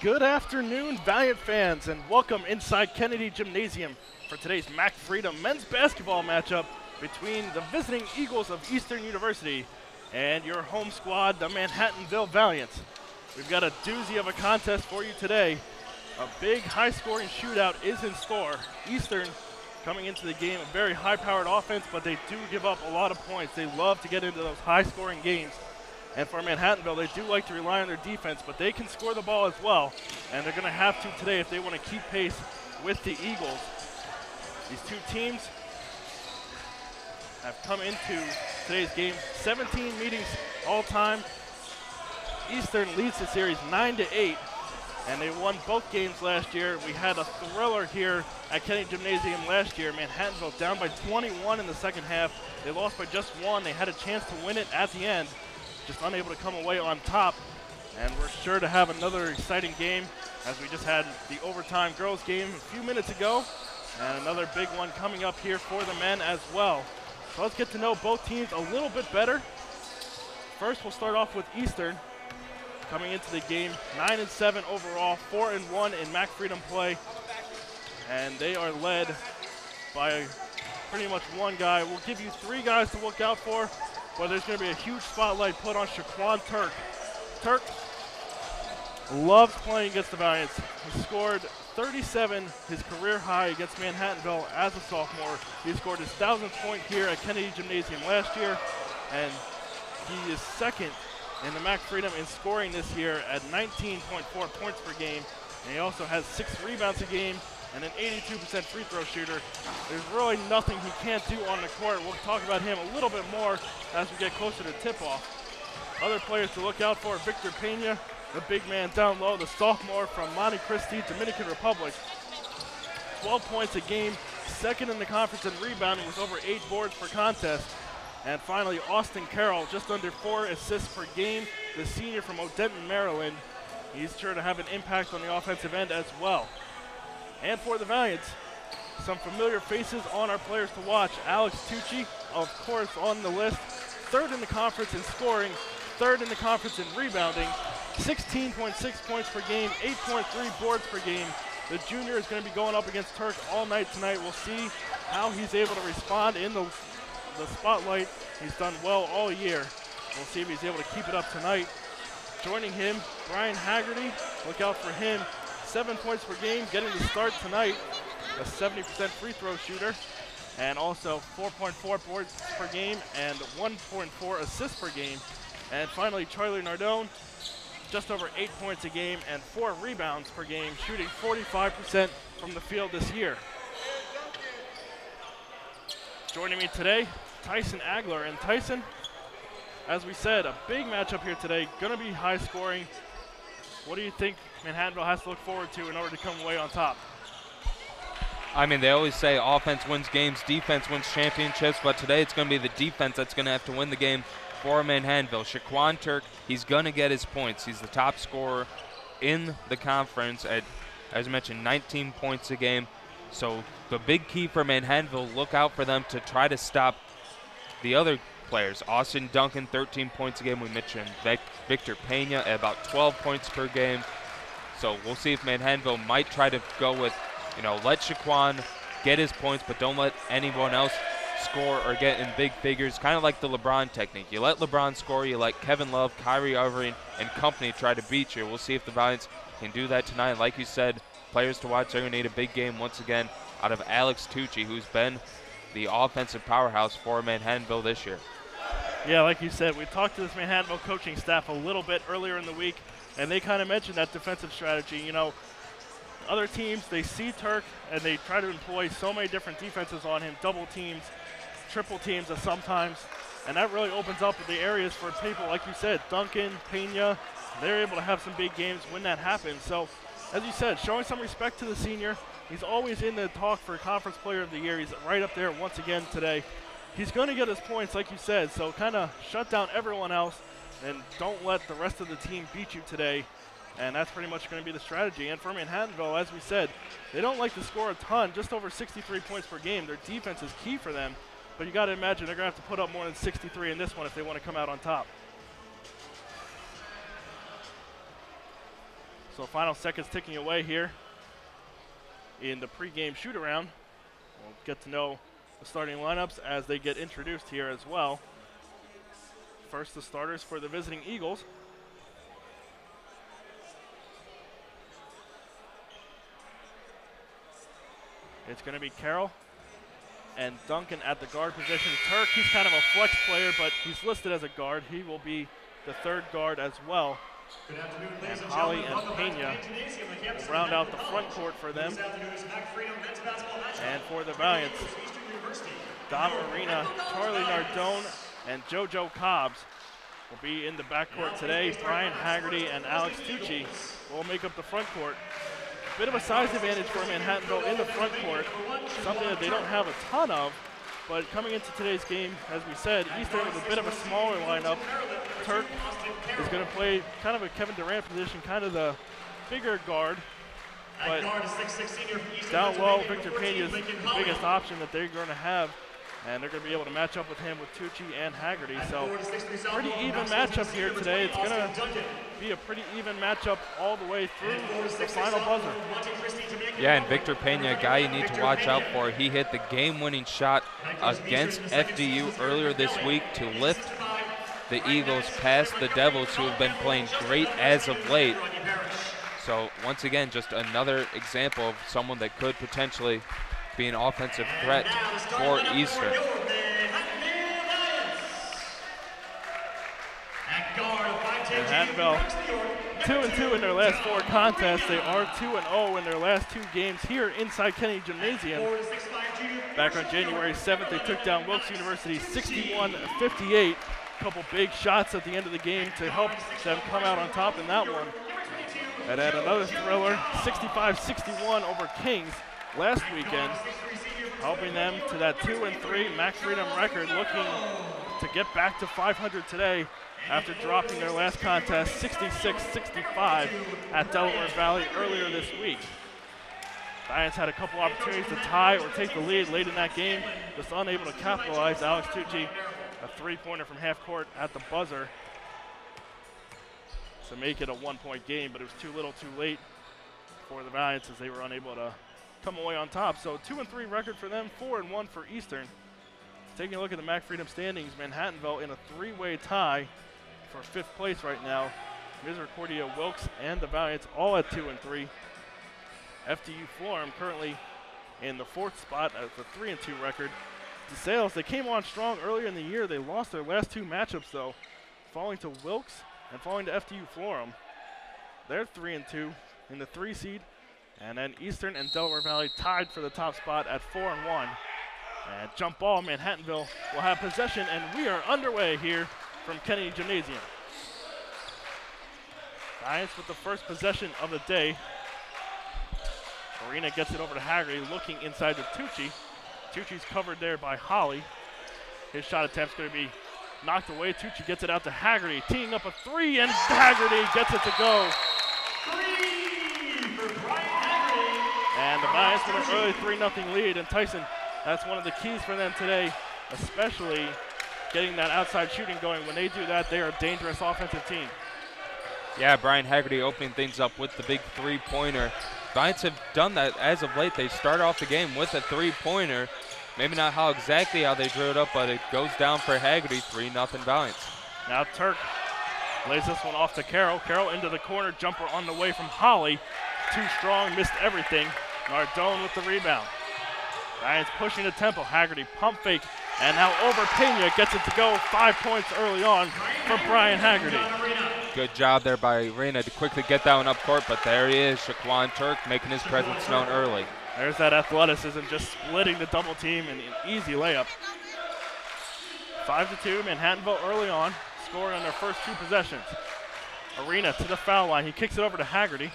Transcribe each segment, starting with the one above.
Good afternoon, Valiant fans, and welcome inside Kennedy Gymnasium for today's Mac Freedom men's basketball matchup between the visiting Eagles of Eastern University and your home squad, the Manhattanville Valiants. We've got a doozy of a contest for you today. A big high-scoring shootout is in store. Eastern coming into the game, a very high-powered offense, but they do give up a lot of points. They love to get into those high-scoring games. And for Manhattanville, they do like to rely on their defense, but they can score the ball as well. And they're going to have to today if they want to keep pace with the Eagles. These two teams have come into today's game 17 meetings all time. Eastern leads the series 9-8, and they won both games last year. We had a thriller here at Kennedy Gymnasium last year. Manhattanville down by 21 in the second half. They lost by just one. They had a chance to win it at the end, just unable to come away on top. And we're sure to have another exciting game, as we just had the overtime girls game a few minutes ago, and another big one coming up here for the men as well. So let's get to know both teams a little bit better. First, we'll start off with Eastern coming into the game 9-7 overall, 4-1 in Mac Freedom play, and they are led by pretty much one guy. We'll give you three guys to look out for, but there's going to be a huge spotlight put on Shaquan Turk. Turk loves playing against the Valiants. He scored 37, his career high against Manhattanville as a sophomore. He scored his 1,000th point here at Kennedy Gymnasium last year, and he is second in the Mac Freedom in scoring this year at 19.4 points per game. And he also has 6 rebounds a game and an 82% free throw shooter. There's really nothing he can't do on the court. We'll talk about him a little bit more as we get closer to tip-off. Other players to look out for: Victor Pena, the big man down low, the sophomore from Monte Cristi, Dominican Republic. 12 points a game, second in the conference in rebounding with over 8 boards per contest. And finally, Austin Carroll, just under 4 assists per game, the senior from Odenton, Maryland. He's sure to have an impact on the offensive end as well. And for the Valiants, some familiar faces on our players to watch. Alex Tucci, of course, on the list. Third in the conference in scoring, third in the conference in rebounding, 16.6 points per game, 8.3 boards per game. The junior is going to be going up against Turk all night tonight. We'll see how he's able to respond in the spotlight. He's done well all year. We'll see if he's able to keep it up tonight. Joining him, Brian Haggerty. Look out for him. 7 points per game, getting the start tonight. A 70% free throw shooter, and also 4.4 boards per game and 1.4 assists per game. And finally, Charlie Nardone, just over 8 points a game and 4 rebounds per game, shooting 45% from the field this year. Joining me today, Tyson Agler. And Tyson, as we said, a big matchup here today, gonna be high scoring. What do you think Manhattanville has to look forward to in order to come away on top? I mean, they always say offense wins games, defense wins championships, but today it's going to be the defense that's going to have to win the game for Manhattanville. Shaquan Turk, he's going to get his points. He's the top scorer in the conference at, as I mentioned, 19 points a game. So the big key for Manhattanville, look out for them to try to stop the other players. Austin Duncan, 13 points a game. We mentioned Victor Pena at about 12 points per game. So we'll see if Manhattanville might try to go with, let Shaquan get his points, but don't let anyone else score or get in big figures. Kind of like the LeBron technique. You let LeBron score, you let Kevin Love, Kyrie Irving, and company try to beat you. We'll see if the Valiants can do that tonight. Like you said, players to watch, they're going to need a big game once again out of Alex Tucci, who's been the offensive powerhouse for Manhattanville this year. Yeah, like you said, we talked to this Manhattanville coaching staff a little bit earlier in the week, and they kind of mentioned that defensive strategy. Other teams, they see Turk, and they try to employ so many different defenses on him, double teams, triple teams sometimes, and that really opens up the areas for people, like you said, Duncan, Pena. They're able to have some big games when that happens. So, as you said, showing some respect to the senior. He's always in the talk for Conference Player of the Year. He's right up there once again today. He's going to get his points, like you said, so kind of shut down everyone else and don't let the rest of the team beat you today. And that's pretty much going to be the strategy. And for Manhattanville, as we said, they don't like to score a ton, just over 63 points per game. Their defense is key for them, but you got to imagine they're going to have to put up more than 63 in this one if they want to come out on top. So final seconds ticking away here in the pregame shoot-around. We'll get to know the starting lineups as they get introduced here as well. First, the starters for the visiting Eagles. It's going to be Carroll and Duncan at the guard position. Turk, he's kind of a flex player, but he's listed as a guard. He will be the third guard as well. And Holly and Pena will round out the front court for them. And for the Valiants, Dom Arena, Charlie Nardone, and JoJo Cobbs will be in the backcourt today. Brian Haggerty and Alex Tucci will make up the front court. Bit of a size advantage for Manhattanville in the front court, something that they don't have a ton of, but coming into today's game, as we said, Eastern with a bit of a smaller lineup. Turk is going to play kind of a Kevin Durant position, kind of the bigger guard, but down low, Victor Pena is the biggest option that they're going to have, and they're going to be able to match up with him with Tucci and Haggerty. So pretty even matchup here today. It's going to be a pretty even matchup all the way through the final buzzer. Yeah, and Victor Pena, a guy you need to watch out for. He hit the game-winning shot against FDU earlier this week to lift the Eagles past the Devils, who have been playing great as of late. So once again, just another example of someone that could potentially be an offensive threat for Eastern. Manhattanville 2-2 in their last 4 contests. They are 2-0 in their last 2 games here inside Kennedy Gymnasium. Back on January 7th, they took down Wilkes University 61-58. A couple big shots at the end of the game to help them come out on top in that one. And then another thriller, 65-61 over Kings last weekend, helping them to that 2-3 MAC Freedom record, looking to get back to 500 today after dropping their last contest 66-65 at Delaware Valley earlier this week. Giants had a couple opportunities to tie or take the lead late in that game, just unable to capitalize. Alex Tucci, a three-pointer from half court at the buzzer to make it a 1-point game, but it was too little too late for the Valiants as they were unable to come away on top. So 2-3 record for them, 4-1 for Eastern. Taking a look at the MAC Freedom standings, Manhattanville in a 3-way tie for 5th place right now. Misericordia, Wilkes, and the Valiants all at 2-3. FDU Florham currently in the 4th spot at the 3-2 record. DeSales, they came on strong earlier in the year. They lost their last 2 matchups though, falling to Wilkes and falling to FDU Florham. They're 3-2 in the 3 seed. And then Eastern and Delaware Valley tied for the top spot at 4-1. And jump ball, Manhattanville will have possession, and we are underway here from Kennedy Gymnasium. Giants with the first possession of the day. Arena gets it over to Haggerty, looking inside to Tucci. Tucci's covered there by Holly. His shot attempt's going to be knocked away. Tucci gets it out to Haggerty, teeing up a 3, and Haggerty gets it to go. And the Giants with an early 3-0 lead, and Tyson, that's one of the keys for them today, especially getting that outside shooting going. When they do that, they are a dangerous offensive team. Yeah, Brian Haggerty opening things up with the big 3-pointer. Giants have done that as of late. They start off the game with a 3-pointer. Maybe not exactly how they drew it up, but it goes down for Haggerty, 3-0 Valiants. Now Turk lays this one off to Carroll. Carroll into the corner, jumper on the way from Holly. Too strong, missed everything. Nardone with the rebound. Giants pushing the tempo. Haggerty pump fake, and now over Pena, gets it to go. 5 points early on for Brian Haggerty. Good job there by Arena to quickly get that one up court, but there he is, Shaquan Turk, making his presence known early. There's that athleticism, just splitting the double team and an easy layup. 5-2, Manhattanville early on, scoring on their first 2 possessions. Arena to the foul line. He kicks it over to Haggerty.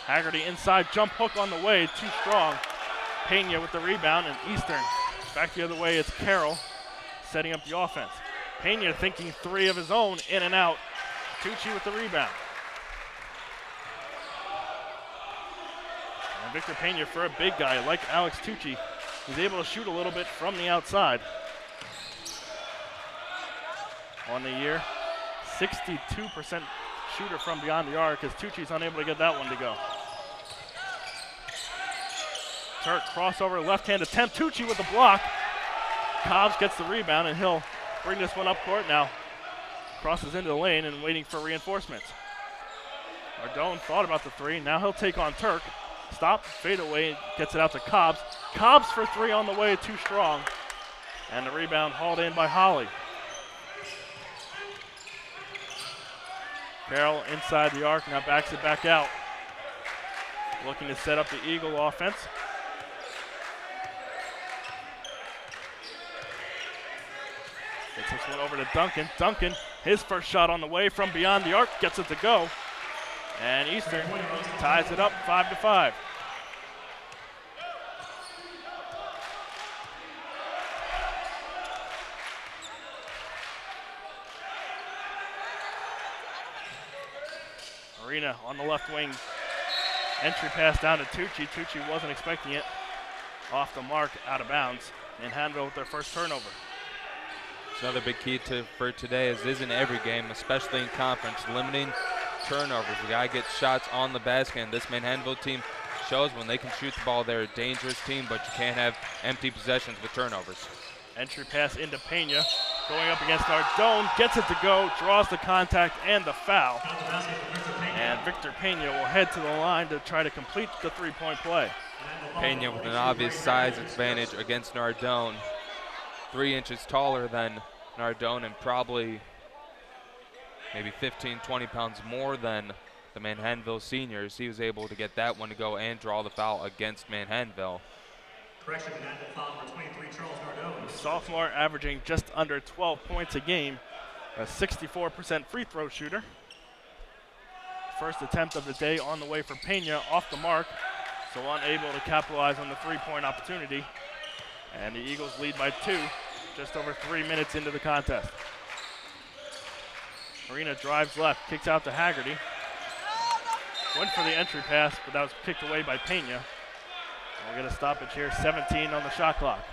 Haggerty inside, jump hook on the way, too strong. Pena with the rebound, and Eastern back the other way. It's Carroll setting up the offense. Pena thinking 3 of his own, in and out. Tucci with the rebound. And Victor Pena, for a big guy like Alex Tucci, he's able to shoot a little bit from the outside. On the year, 62% shooter from beyond the arc as Tucci's unable to get that one to go. Turk crossover, left-hand attempt. Tucci with the block. Cobbs gets the rebound, and he'll bring this one up court now. Crosses into the lane and waiting for reinforcements. Nardone thought about the three. Now he'll take on Turk. Stop, fade away, gets it out to Cobbs. Cobbs for three on the way, too strong. And the rebound hauled in by Holly. Carroll inside the arc, now backs it back out. Looking to set up the Eagle offense. Gets this one over to Duncan. Duncan, his first shot on the way from beyond the arc, gets it to go. And Eastern ties it up 5-5. Arena on the left wing. Entry pass down to Tucci. Tucci wasn't expecting it. Off the mark, out of bounds. Manhattanville with their first turnover. It's another big key for today, as is in every game, especially in conference, limiting turnovers. The guy gets shots on the basket, and this Manhattanville team shows when they can shoot the ball, they're a dangerous team, but you can't have empty possessions with turnovers. Entry pass into Pena. Going up against Nardone, gets it to go, draws the contact and the foul. And Victor Pena will head to the line to try to complete the three-point play. Pena with an obvious size advantage against Nardone. 3 inches taller than Nardone and probably maybe 15, 20 pounds more than the Manhattanville seniors. He was able to get that one to go and draw the foul against Manhattanville. Correction, Manhattanville foul number 23, Charles Nardone. The sophomore averaging just under 12 points a game, a 64% free throw shooter. First attempt of the day on the way for Pena, off the mark, so unable to capitalize on the three-point opportunity. And the Eagles lead by 2, just over 3 minutes into the contest. Marina drives left, kicks out to Haggerty. Went for the entry pass, but that was kicked away by Pena. We'll get a stoppage here, 17 on the shot clock.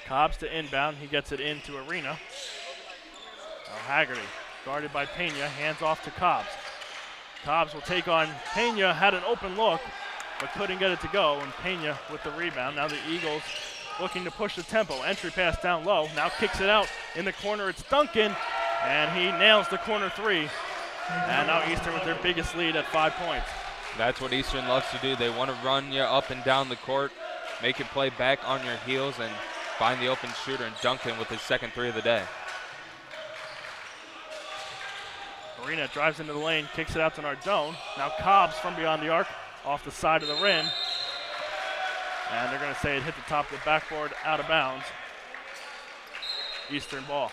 Cobbs to inbound, he gets it into Arena. Now Haggerty, guarded by Pena, hands off to Cobbs. Cobbs will take on Pena, had an open look, but couldn't get it to go, and Pena with the rebound. Now the Eagles looking to push the tempo. Entry pass down low, now kicks it out in the corner, it's Duncan, and he nails the corner three. And now Eastern with their biggest lead at 5 points. That's what Eastern loves to do. They want to run you up and down the court, make you play back on your heels, and find the open shooter, and Duncan with his second three of the day. Arena drives into the lane, kicks it out to Nardone. Now Cobbs from beyond the arc, off the side of the rim. And they're going to say it hit the top of the backboard, out of bounds. Eastern ball.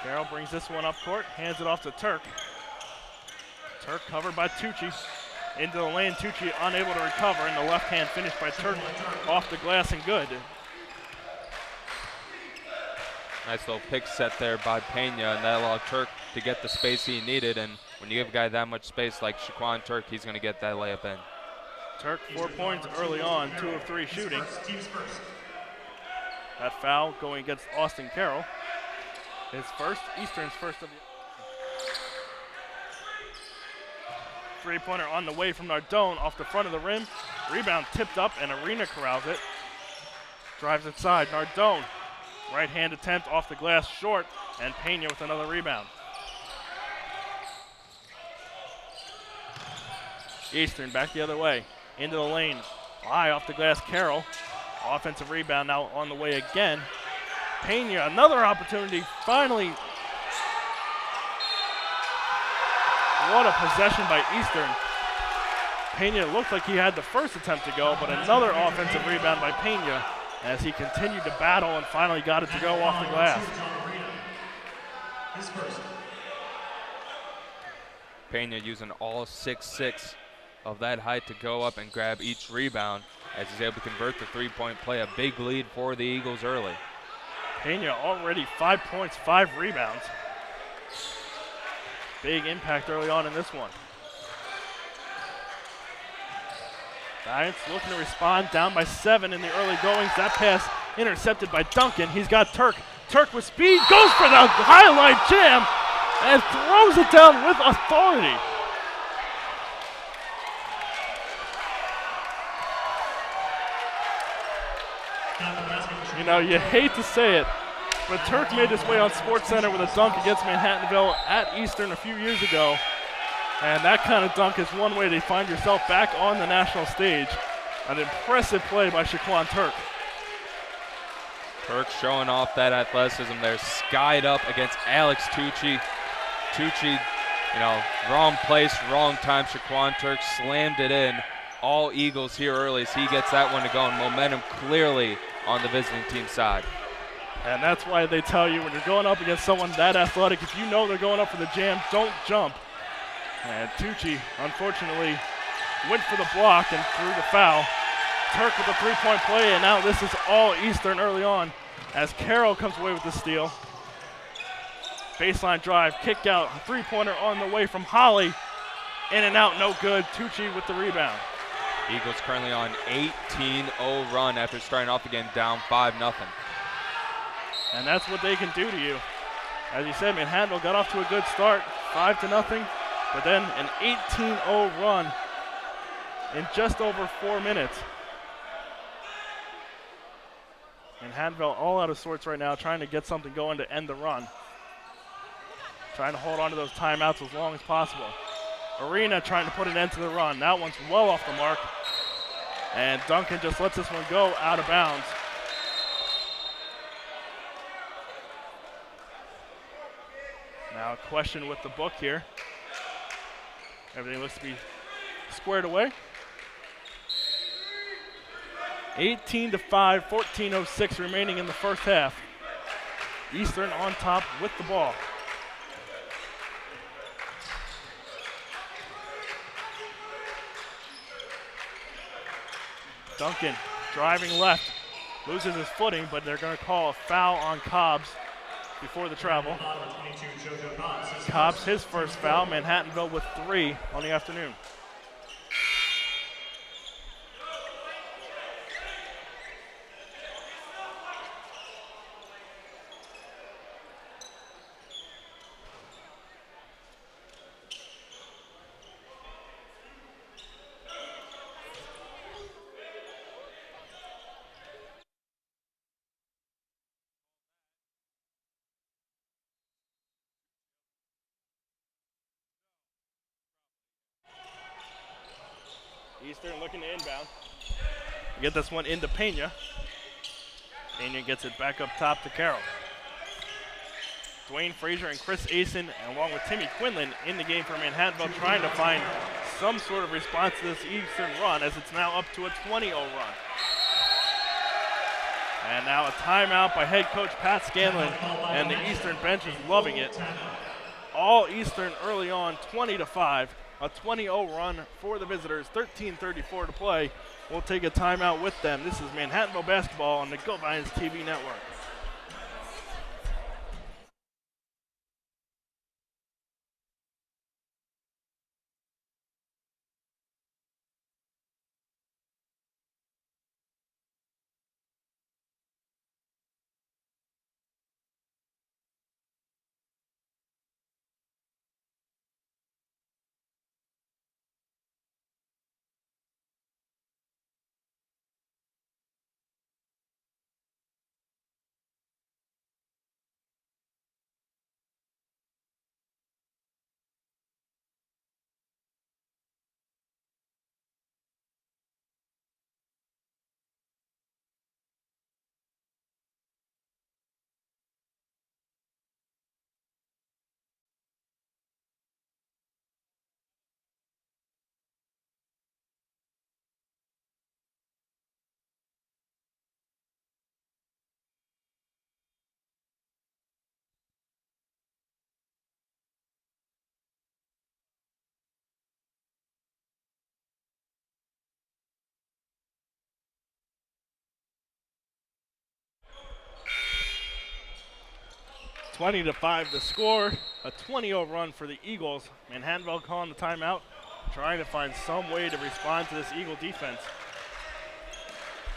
Carroll brings this one up court, hands it off to Turk. Turk covered by Tucci. Into the lane, Tucci unable to recover, and the left hand finish by Turk off the glass and good. Nice little pick set there by Pena, and that allowed Turk to get the space he needed, and when you give a guy that much space like Shaquan Turk, he's going to get that layup in. Turk 4 points early on, 2 of 3 shooting. That foul going against Austin Carroll. His first, Eastern's first of the three-pointer on the way from Nardone off the front of the rim. Rebound tipped up and Arena corrals it. Drives inside, Nardone. Right-hand attempt off the glass short, and Pena with another rebound. Eastern back the other way, into the lane. High off the glass, Carroll. Offensive rebound now on the way again. Pena, another opportunity, finally. What a possession by Eastern. Pena looked like he had the first attempt to go, but another offensive rebound by Pena as he continued to battle and finally got it to go off the glass. Pena using all 6'6" of that height to go up and grab each rebound as he's able to convert the three-point play. A big lead for the Eagles early. Pena already 5 points, 5 rebounds. Big impact early on in this one. Giants looking to respond, down by 7 in the early goings. That pass intercepted by Duncan. He's got Turk. Turk with speed, goes for the highlight jam, and throws it down with authority. You know, you hate to say it, but Turk made his way on SportsCenter with a dunk against Manhattanville at Eastern a few years ago. And that kind of dunk is one way to find yourself back on the national stage. An impressive play by Shaquan Turk. Turk showing off that athleticism there, skied up against Alex Tucci. Tucci, you know, wrong place, wrong time. Shaquan Turk slammed it in. All Eagles here early as he gets that one to go, and momentum clearly on the visiting team side. And that's why they tell you when you're going up against someone that athletic, if you know they're going up for the jam, don't jump. And Tucci, unfortunately, went for the block and threw the foul. Turk with a three-point play, and now this is all Eastern early on as Carroll comes away with the steal. Baseline drive, kick out, three-pointer on the way from Holly. In and out, no good. Tucci with the rebound. Eagles currently on 18-0 run after starting off again down 5-0. And that's what they can do to you. As you said, Manhattanville got off to a good start, 5-0, but then an 18-0 run in just over 4 minutes. Manhattanville all out of sorts right now, trying to get something going to end the run. Trying to hold on to those timeouts as long as possible. Arena trying to put an end to the run. That one's well off the mark. And Duncan just lets this one go out of bounds. Now a question with the book here. Everything looks to be squared away. 18-5, 14:06 remaining in the first half. Eastern on top with the ball. Duncan driving left, loses his footing, but they're going to call a foul on Cobbs before the travel. Cobbs, his first foul. Manhattanville with 3 on the afternoon. Eastern looking to inbound. Get this one into Pena. Pena gets it back up top to Carroll. Dwayne Frazier and Chris Asen, along with Timmy Quinlan, in the game for Manhattanville, trying to find some sort of response to this Eastern run, as it's now up to a 20-0 run. And now a timeout by head coach Pat Scanlon, and the Eastern bench is loving it. All Eastern early on, 20-5. A 20-0 run for the visitors, 13:34 to play. We'll take a timeout with them. This is Manhattanville basketball on the Go Lions TV network. (20-5) the score, a 20-0 run for the Eagles. Manhattanville calling the timeout, trying to find some way to respond to this Eagle defense.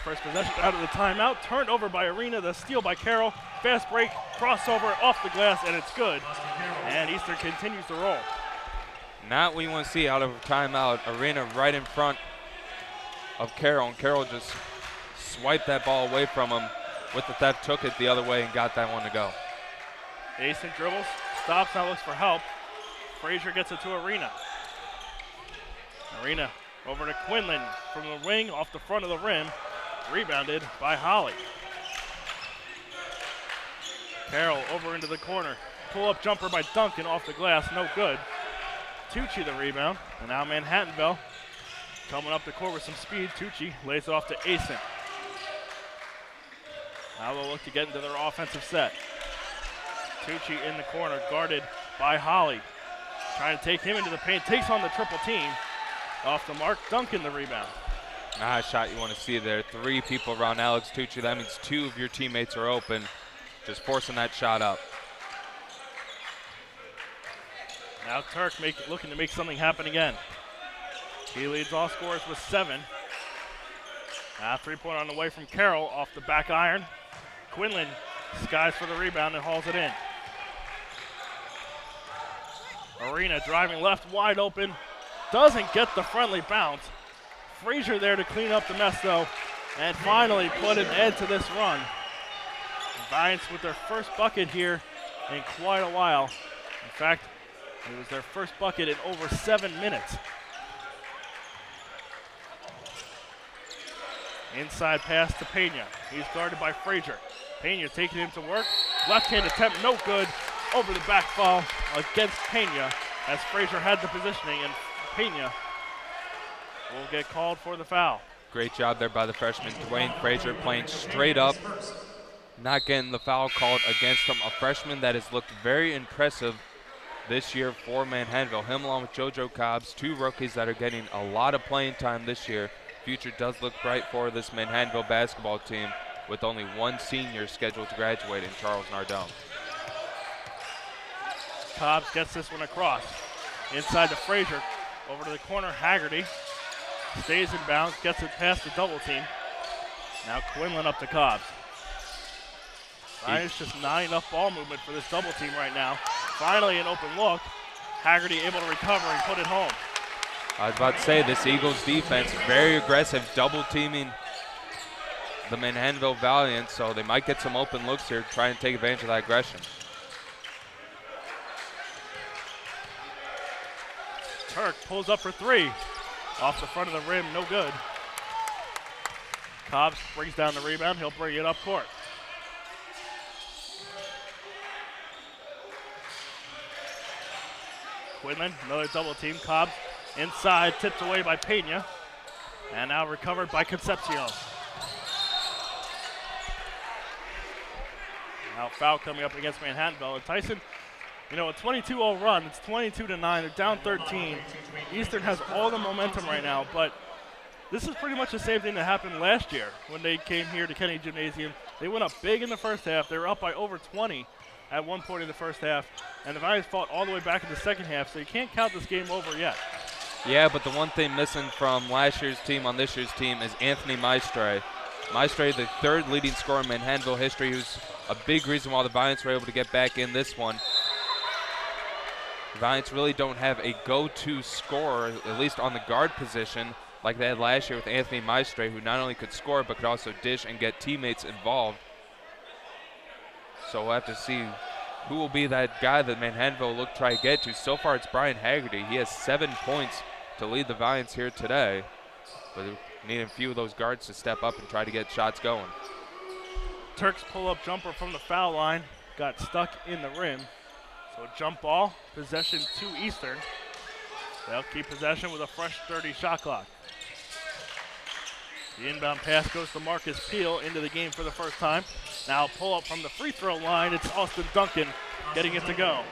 First possession out of the timeout, turned over by Arena, the steal by Carroll. Fast break, crossover off the glass, and it's good. And Eastern continues to roll. Not what you want to see out of a timeout. Arena right in front of Carroll, and Carroll just swiped that ball away from him with the theft, took it the other way, and got that one to go. Eastern dribbles, stops, now looks for help. Frazier gets it to Arena. Arena over to Quinlan from the wing, off the front of the rim. Rebounded by Holly. Carroll over into the corner. Pull-up jumper by Duncan off the glass, no good. Tucci the rebound, and now Manhattanville coming up the court with some speed. Tucci lays it off to Asen. Now they'll look to get into their offensive set. Tucci in the corner, guarded by Holly. Trying to take him into the paint, takes on the triple team. Off the mark, Duncan the rebound. Nice shot you want to see there. 3 people around Alex Tucci. That means 2 of your teammates are open. Just forcing that shot up. Now Turk looking to make something happen again. He leads all scorers with 7. Now 3-point on the way from Carroll off the back iron. Quinlan skies for the rebound and hauls it in. Arena driving left, wide open. Doesn't get the friendly bounce. Frazier there to clean up the mess though, and finally put an end to this run. Valiants with their first bucket here in quite a while. In fact, it was their first bucket in over 7 minutes. Inside pass to Pena. He's guarded by Frazier. Pena taking him to work. Left-hand attempt, no good. Over the back fall against Pena as Frazier had the positioning, and Pena will get called for the foul. Great job there by the freshman Dwayne Frazier, playing straight up, not getting the foul called against him. A freshman that has looked very impressive this year for Manhattanville. Him along with JoJo Cobbs, 2 rookies that are getting a lot of playing time this year. Future does look bright for this Manhattanville basketball team, with only 1 senior scheduled to graduate in Charles Nardone. Cobbs gets this one across. Inside to Frazier. Over to the corner, Haggerty. Stays in bounds, gets it past the double team. Now Quinlan up to Cobbs. It's just not enough ball movement for this double team right now. Finally an open look. Haggerty able to recover and put it home. I was about to say, this Eagles defense, very aggressive, double teaming the Manhattanville Valiants, so they might get some open looks here, trying to take advantage of that aggression. Turk pulls up for 3. Off the front of the rim, no good. Cobbs brings down the rebound. He'll bring it up court. Quinlan, another double team. Cobbs inside, tipped away by Pena. And now recovered by Concepcion. Now foul coming up against Manhattanville. And Tyson, you know, a 22-0 run, it's 22-9, they're down 13. Eastern has all the momentum right now, but this is pretty much the same thing that happened last year when they came here to Kennedy Gymnasium. They went up big in the first half. They were up by over 20 at one point in the first half, and the Valiants fought all the way back in the second half, so you can't count this game over yet. Yeah, but the one thing missing from last year's team on this year's team is Anthony Maestre. Maestre, the 3rd leading scorer in Manhattanville history, who's a big reason why the Valiants were able to get back in this one. The Valiants really don't have a go-to scorer, at least on the guard position, like they had last year with Anthony Maestre, who not only could score but could also dish and get teammates involved. So we'll have to see who will be that guy that Manhattanville will look try to get to. So far it's Brian Haggerty. He has 7 points to lead the Valiants here today, but we need a few of those guards to step up and try to get shots going. Turk's pull-up jumper from the foul line got stuck in the rim. So jump ball, possession to Eastern. They'll keep possession with a fresh 30 shot clock. The inbound pass goes to Marcus Peel into the game for the first time. Now pull up from the free throw line. It's Austin Duncan getting it to go.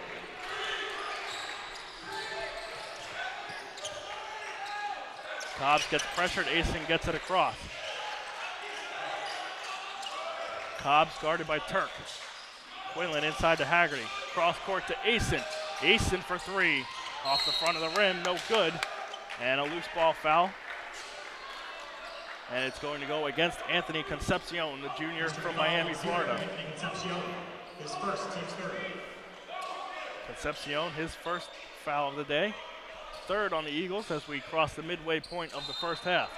Cobbs gets pressured. Asen gets it across. Cobbs guarded by Turk. Quinlan inside to Haggerty. Cross court to Asen. Asen for 3. Off the front of the rim, no good. And a loose ball foul. And it's going to go against Anthony Concepcion, the junior from Miami, Florida. Anthony Concepcion, his first, team's third. Concepcion, his first foul of the day. Third on the Eagles as we cross the midway point of the first half.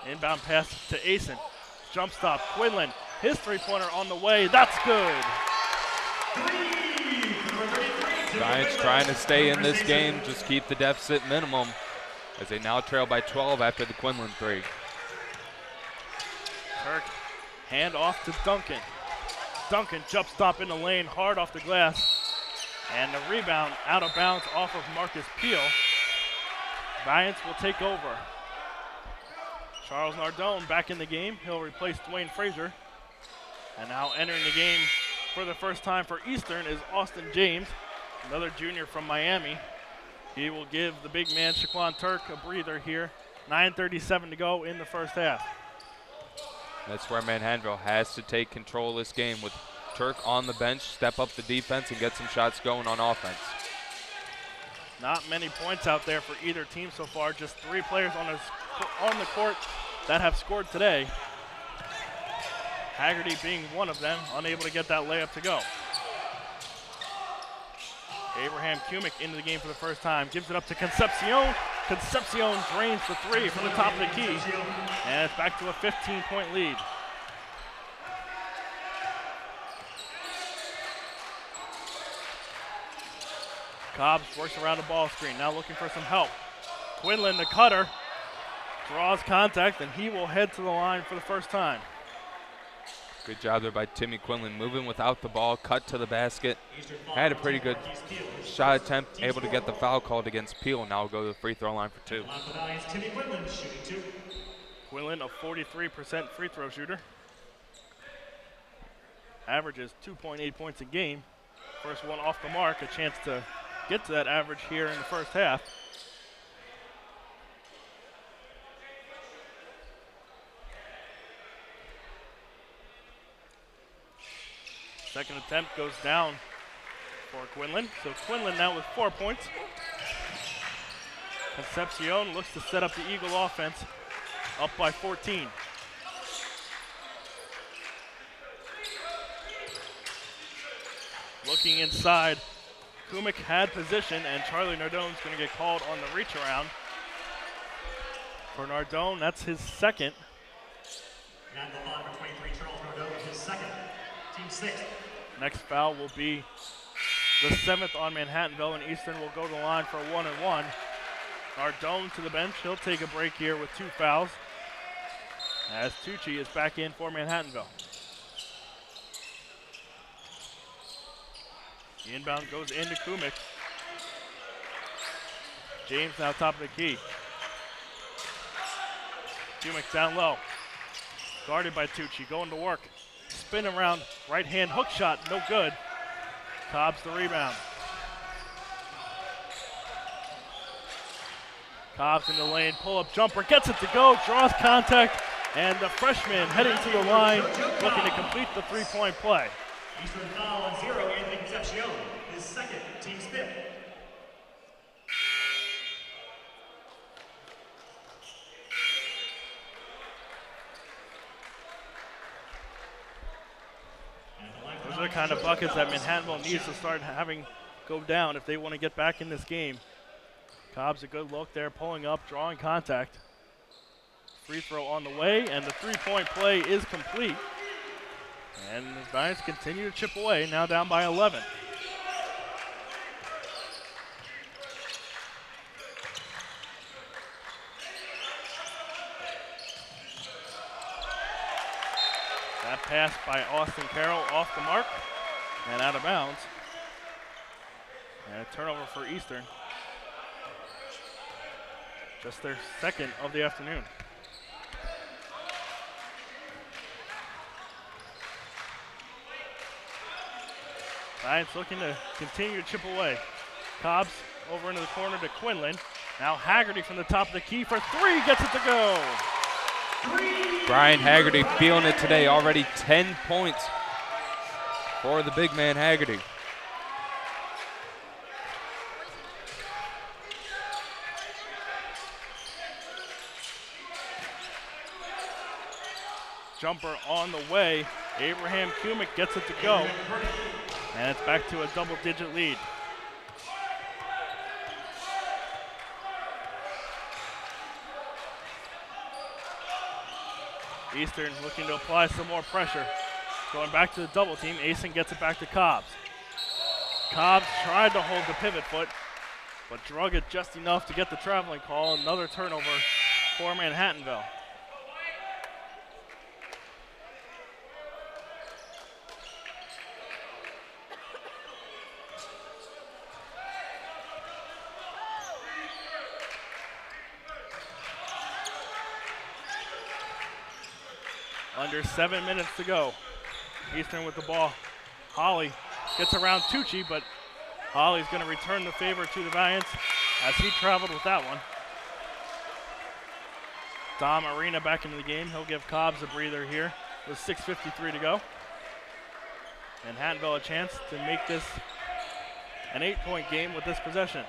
Inbound pass to Asen. Jump stop, Quinlan. His three-pointer on the way. That's good. Giants trying to stay in this game, just keep the deficit minimum as they now trail by 12 after the Quinlan three. Turk, hand off to Duncan. Duncan jump stop in the lane, hard off the glass. And the rebound out of bounds off of Marcus Peel. Giants will take over. Charles Nardone back in the game. He'll replace Dwayne Frazier. And now entering the game for the first time for Eastern is Austin James, another junior from Miami. He will give the big man Shaquan Turk a breather here. 9:37 to go in the first half. That's where Manhattanville has to take control of this game with Turk on the bench, step up the defense, and get some shots going on offense. Not many points out there for either team so far. Just 3 players on the court that have scored today. Haggerty being one of them, unable to get that layup to go. Abraham Kumick into the game for the first time. Gives it up to Concepcion. Concepcion drains the 3 from the top of the key. And it's back to a 15-point lead. Cobbs works around the ball screen, now looking for some help. Quinlan, the cutter, draws contact, and he will head to the line for the first time. Good job there by Timmy Quinlan, moving without the ball, cut to the basket. Had a pretty good shot attempt, able to get the foul called against Peel. Now will go to the free throw line for 2. Timmy Quinlan shooting 2. Quinlan, a 43% free throw shooter. Averages 2.8 points a game. First one off the mark, a chance to get to that average here in the first half. Second attempt goes down for Quinlan. So Quinlan now with 4 points. Concepcion looks to set up the Eagle offense, up by 14. Looking inside, Kumick had position, and Charlie Nardone's going to get called on the reach around. For Nardone, that's his second. Manhattanville foul for 23, Charles Nardone, his second, team 6th. Next foul will be the 7th on Manhattanville, and Eastern will go to the line for a 1-and-1. Nardone to the bench. He'll take a break here with 2 fouls, as Tucci is back in for Manhattanville. The inbound goes into Kumick. James now top of the key. Kumick down low. Guarded by Tucci, going to work. Spin around, right hand hook shot, no good. Cobbs the rebound. Cobbs in the lane, pull-up jumper, gets it to go, draws contact, and the freshman heading to the line, looking to complete the 3-point play. Eastern foul on 0, Anthony Concepcion, his second, team's 5th. Those are the kind of buckets that Manhattanville needs to start having go down if they want to get back in this game. Cobb's a good look there, pulling up, drawing contact. Free throw on the way, and the 3-point play is complete. And the Giants continue to chip away, now down by 11. That pass by Austin Carroll off the mark and out of bounds. And a turnover for Eastern. Just their second of the afternoon. Giants looking to continue to chip away. Cobbs over into the corner to Quinlan. Now Haggerty from the top of the key for 3, gets it to go. Brian Haggerty feeling it today, already 10 points for the big man Haggerty. Jumper on the way. Abraham Kumick gets it to go. And it's back to a double-digit lead. Eastern looking to apply some more pressure. Going back to the double team. Asen gets it back to Cobbs. Cobbs tried to hold the pivot foot, but drug it just enough to get the traveling call. Another turnover for Manhattanville. Under 7 minutes to go. Eastern with the ball. Holly gets around Tucci, but Holly's going to return the favor to the Valiants as he traveled with that one. Dom Arena back into the game. He'll give Cobbs a breather here with 6:53 to go. Manhattanville a chance to make this an 8-point game with this possession.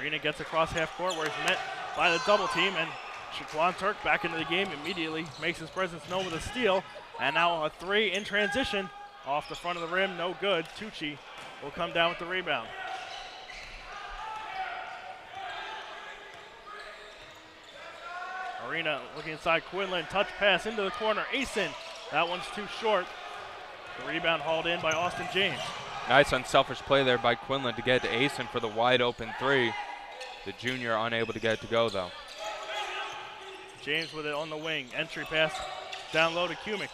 Arena gets across half court where he's met by the double team, and Shaquan Turk back into the game immediately makes his presence known with a steal. And now a three in transition off the front of the rim, no good. Tucci will come down with the rebound. Arena looking inside Quinlan, touch pass into the corner. Asen, that one's too short. The rebound hauled in by Austin James. Nice unselfish play there by Quinlan to get to Asen for the wide open three. The junior unable to get it to go though. James with it on the wing. Entry pass down low to Kumick.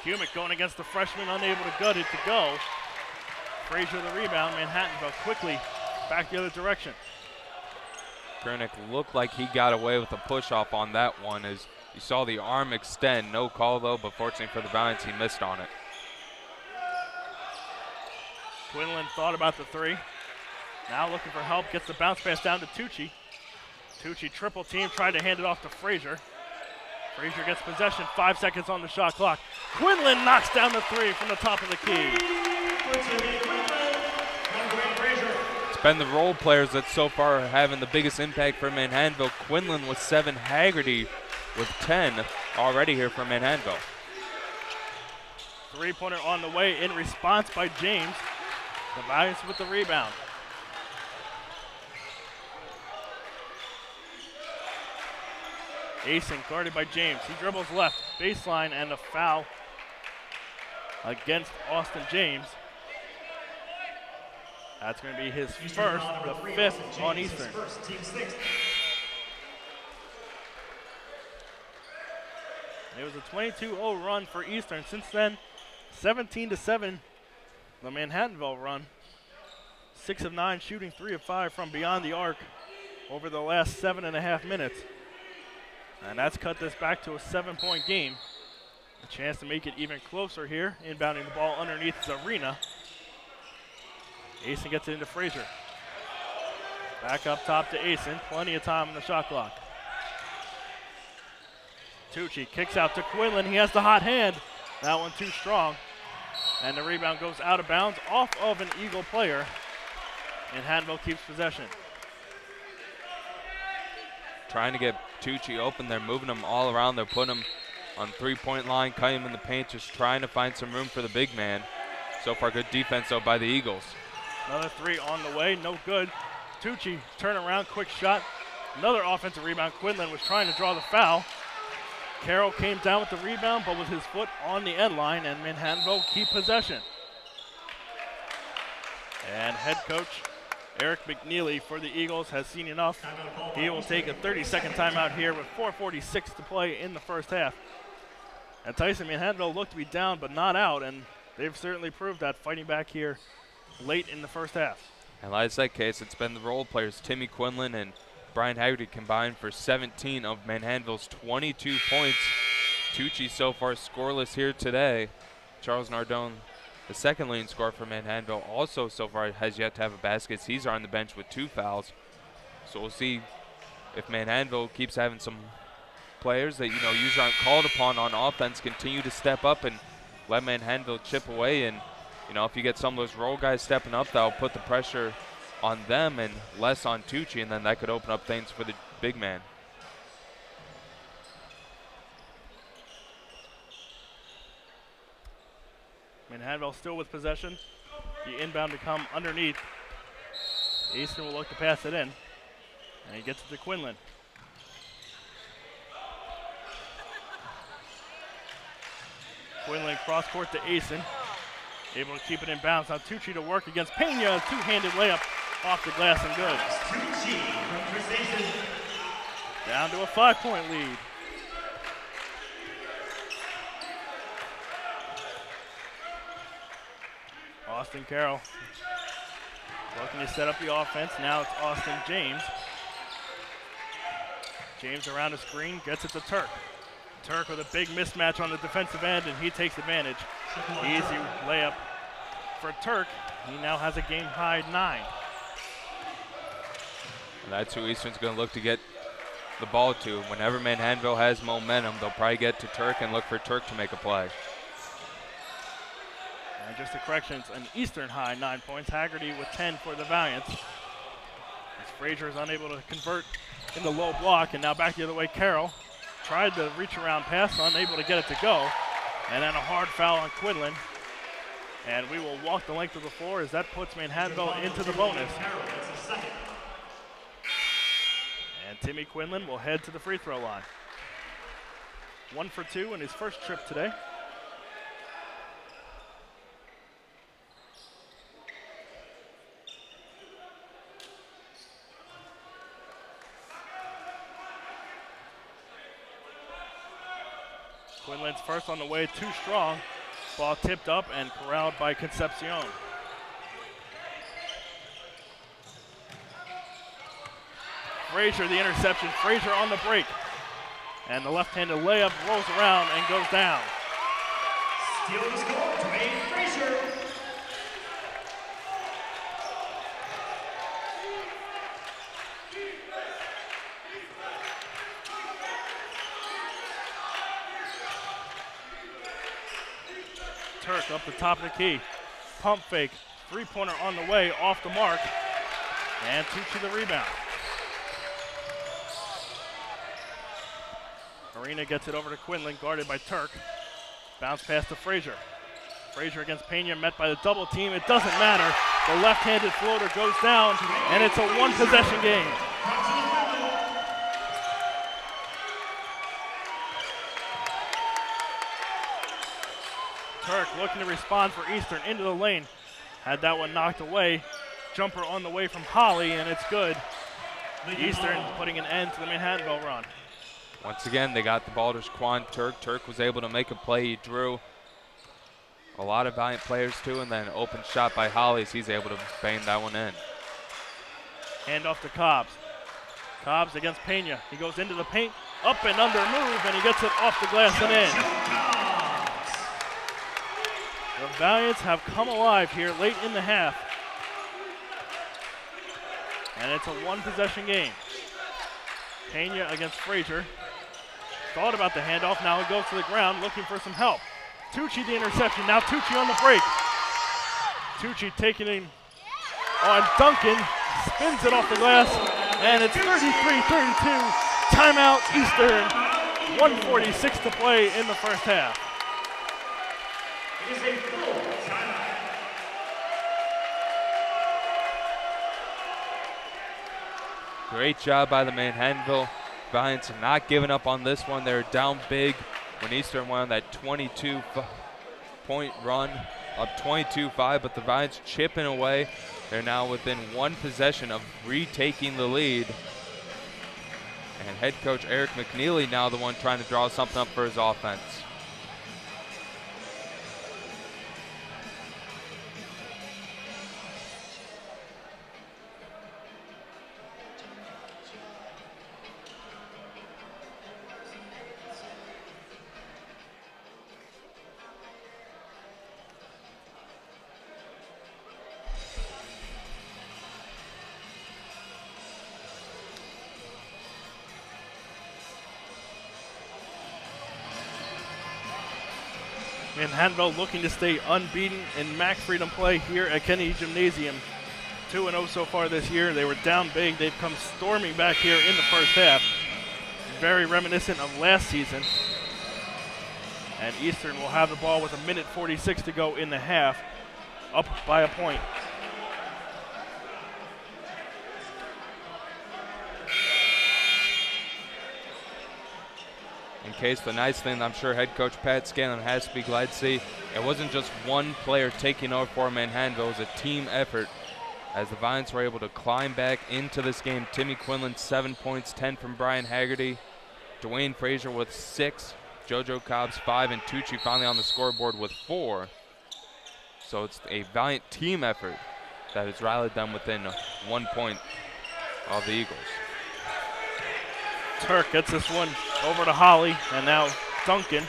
Kumick going against the freshman, unable to gut it to go. Frazier the rebound. Manhattanville quickly back the other direction. Grunick looked like he got away with a push-off on that one as you saw the arm extend. No call though, but fortunately for the Valiants, he missed on it. Quinlan thought about the three. Now looking for help, gets the bounce pass down to Tucci. Tucci triple team, tried to hand it off to Frazier. Frazier gets possession, 5 seconds on the shot clock. Quinlan knocks down the three from the top of the key. It's been the role players that so far are having the biggest impact for Manhattanville. Quinlan with 7, Haggerty with 10 already here for Manhattanville. Three-pointer on the way in response by James. The Valiants with the rebound. Asen guarded by James. He dribbles left, baseline, and a foul against Austin James. That's going to be his first, the fifth on Eastern. It was a 22-0 run for Eastern. Since then, 17-7, the Manhattanville run. 6 of 9 shooting, 3 of 5 from beyond the arc over the last 7.5 minutes. And that's cut this back to a 7-point game. A chance to make it even closer here. Inbounding the ball underneath is Arena. Asen gets it into Frazier. Back up top to Asen. Plenty of time on the shot clock. Tucci kicks out to Quinlan. He has the hot hand. That one too strong. And the rebound goes out of bounds off of an Eagle player. And Manhattanville keeps possession. Trying to get Tucci open. They're moving him all around. They're putting him on three-point line, cutting him in the paint, just trying to find some room for the big man. So far, good defense, though, by the Eagles. Another three on the way, no good. Tucci, turn around, quick shot. Another offensive rebound. Quinlan was trying to draw the foul. Carroll came down with the rebound, but with his foot on the end line, and Manhattanville keep possession. And head coach Eric McNeely for the Eagles has seen enough. He will take a 30-second timeout here with 4:46 to play in the first half. And Tyson, Manhattanville looked to be down but not out, and they've certainly proved that fighting back here late in the first half. And like I said, Case, it's been the role players, Timmy Quinlan and Brian Haggerty combined for 17 of Manhattanville's 22 points. Tucci so far scoreless here today. Charles Nardone, the second leading scorer for Manhattanville, also so far has yet to have a basket. He's on the bench with 2 fouls. So we'll see if Manhattanville keeps having some players that, usually aren't called upon on offense continue to step up and let Manhattanville chip away. And, if you get some of those role guys stepping up, that'll put the pressure on them and less on Tucci, and then that could open up things for the big man. Manhattanville still with possession. The inbound to come underneath. Eastern will look to pass it in. And he gets it to Quinlan. Quinlan cross court to Asen. Able to keep it in bounds. Now Tucci to work against Pena. Two-handed layup off the glass and good. Down to a 5-point lead. Austin Carroll looking to set up the offense. Now it's Austin James. James around the screen, gets it to Turk. Turk with a big mismatch on the defensive end, and he takes advantage. Easy layup for Turk. He now has a game-high 9. That's who Eastern's going to look to get the ball to. Whenever Manhattanville has momentum, they'll probably get to Turk and look for Turk to make a play. And just a correction, it's an Eastern high 9 points. Haggerty with 10 for the Valiants. As Frazier is unable to convert in the low block, and now back the other way, Carroll tried the reach around pass, unable to get it to go. And then a hard foul on Quinlan. And we will walk the length of the floor as that puts Manhattanville into the bonus. And Timmy Quinlan will head to the free throw line. 1 for 2 in his first trip today. Quinlan's first on the way, too strong. Ball tipped up and corralled by Concepcion. Frazier, the interception. Frazier on the break. And the left-handed layup rolls around and goes down. Steal the score, Dwayne Frazier. Turk up the top of the key. Pump fake. Three-pointer on the way, off the mark. And Tucci the rebound. Marina gets it over to Quinlan, guarded by Turk. Bounce pass to Frazier. Frazier against Pena, met by the double team. It doesn't matter. The left-handed floater goes down, and it's a one-possession game. Turk looking to respond for Eastern into the lane. Had that one knocked away. Jumper on the way from Holly, and it's good. Eastern putting an end to the Manhattanville run. Once again, they got the ball to Shaquan Turk. Turk was able to make a play. He drew a lot of Valiant players too, and then an open shot by Holly as he's able to bang that one in. Hand off to Cobbs. Cobbs against Pena. He goes into the paint, up and under move, and he gets it off the glass and in. The Valiants have come alive here late in the half. And it's a one-possession game. Pena against Frazier. Thought about the handoff, now he goes to the ground looking for some help. Tucci the interception, now Tucci on the break. Tucci taking him on Duncan, spins it off the glass, and it's 33-32. Timeout Eastern, 1:46 to play in the first half. It is a full timeout. Great job by the Manhattanville Valiants not giving up on this one. They're down big when Eastern went on that 22-point run, up 22-5, but the Valiants chipping away. They're now within one possession of retaking the lead. And head coach Eric McNeely now the one trying to draw something up for his offense. Manhattanville looking to stay unbeaten in MAC Freedom play here at Kennedy Gymnasium. 2-0 so far this year. They were down big. They've come storming back here in the first half. Very reminiscent of last season. And Eastern will have the ball with 1:46 to go in the half, up by a point. In case the nice thing I'm sure head coach Pat Scanlon has to be glad to see, it wasn't just one player taking over for Manhattanville. It was a team effort as the Vines were able to climb back into this game. Timmy Quinlan, 7 points, 10 from Brian Haggerty. Dwayne Frazier with 6. JoJo Cobbs 5, and Tucci finally on the scoreboard with 4. So it's a valiant team effort that has rallied them within 1 point of the Eagles. Turk gets this one over to Holly, and now Duncan.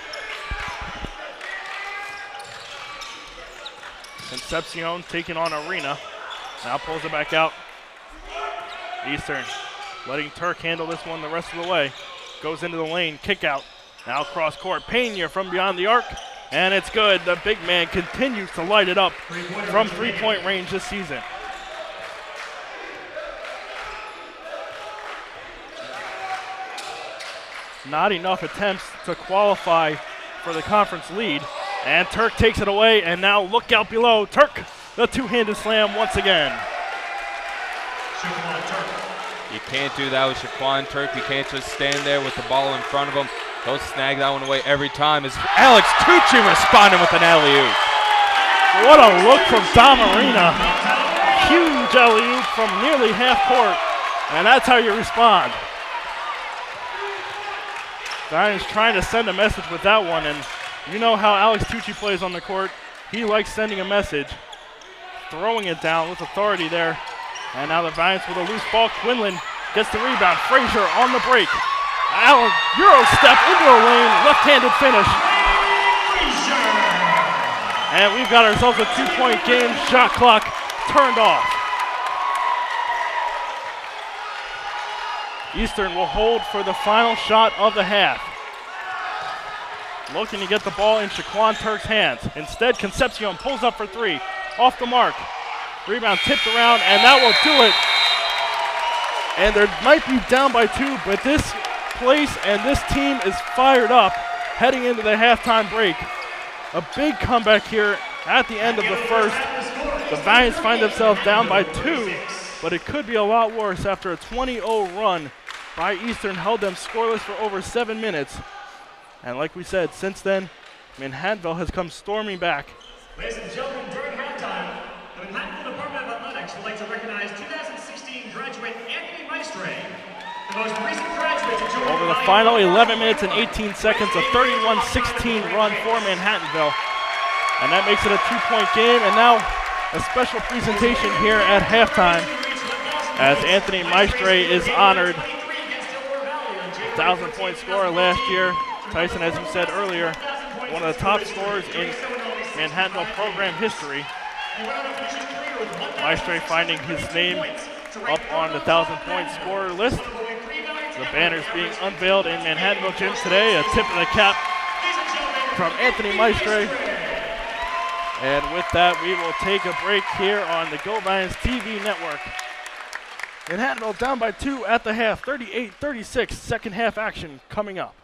Concepcion taking on Arena. Now pulls it back out. Eastern letting Turk handle this one the rest of the way. Goes into the lane, kick out. Now cross court, Pena from beyond the arc, and it's good. The big man continues to light it up from three-point range this season. Not enough attempts to qualify for the conference lead, and Turk takes it away, and now look out below. Turk, the two-handed slam once again. You can't do that with Shaquan Turk. You can't just stand there with the ball in front of him. He'll snag that one away every time. Is Alex Tucci responding with an alley-oop. What a look from Dom Arena. Huge alley-oop from nearly half court, and that's how you respond. Diane's trying to send a message with that one, and you know how Alex Tucci plays on the court. He likes sending a message, throwing it down with authority there. And now the Vines with a loose ball. Quinlan gets the rebound. Frazier on the break. Allen, Euro step into the lane, left-handed finish. And we've got ourselves a 2-point game. Shot clock turned off. Eastern will hold for the final shot of the half. Looking to get the ball in Shaquan Turk's hands. Instead, Concepcion pulls up for 3. Off the mark. Rebound tipped around, and that will do it. And they might be down by 2, but this place and this team is fired up heading into the halftime break. A big comeback here at the end of the first. The Vines find themselves down by 2, but it could be a lot worse after a 20-0 run by Eastern held them scoreless for over 7 minutes. And like we said, since then, Manhattanville has come storming back. Ladies and gentlemen, during halftime, the Manhattanville Department of Athletics would like to recognize 2016 graduate Anthony Maestre, the most recent graduate to join Over the final 11 minutes and 18 seconds, a 31-16 run for Manhattanville. And that makes it a 2-point game, and now a special presentation here at halftime as Anthony Maestre is honored. 1,000-point scorer last year. Tyson, as you said earlier, one of the top scorers in Manhattanville program history. Maestre finding his name up on the 1,000-point scorer list. The banners being unveiled in Manhattanville Gym today. A tip of the cap from Anthony Maestre. And with that, we will take a break here on the Go Vines TV network. Manhattanville down by 2 at the half, 38-36, second half action coming up.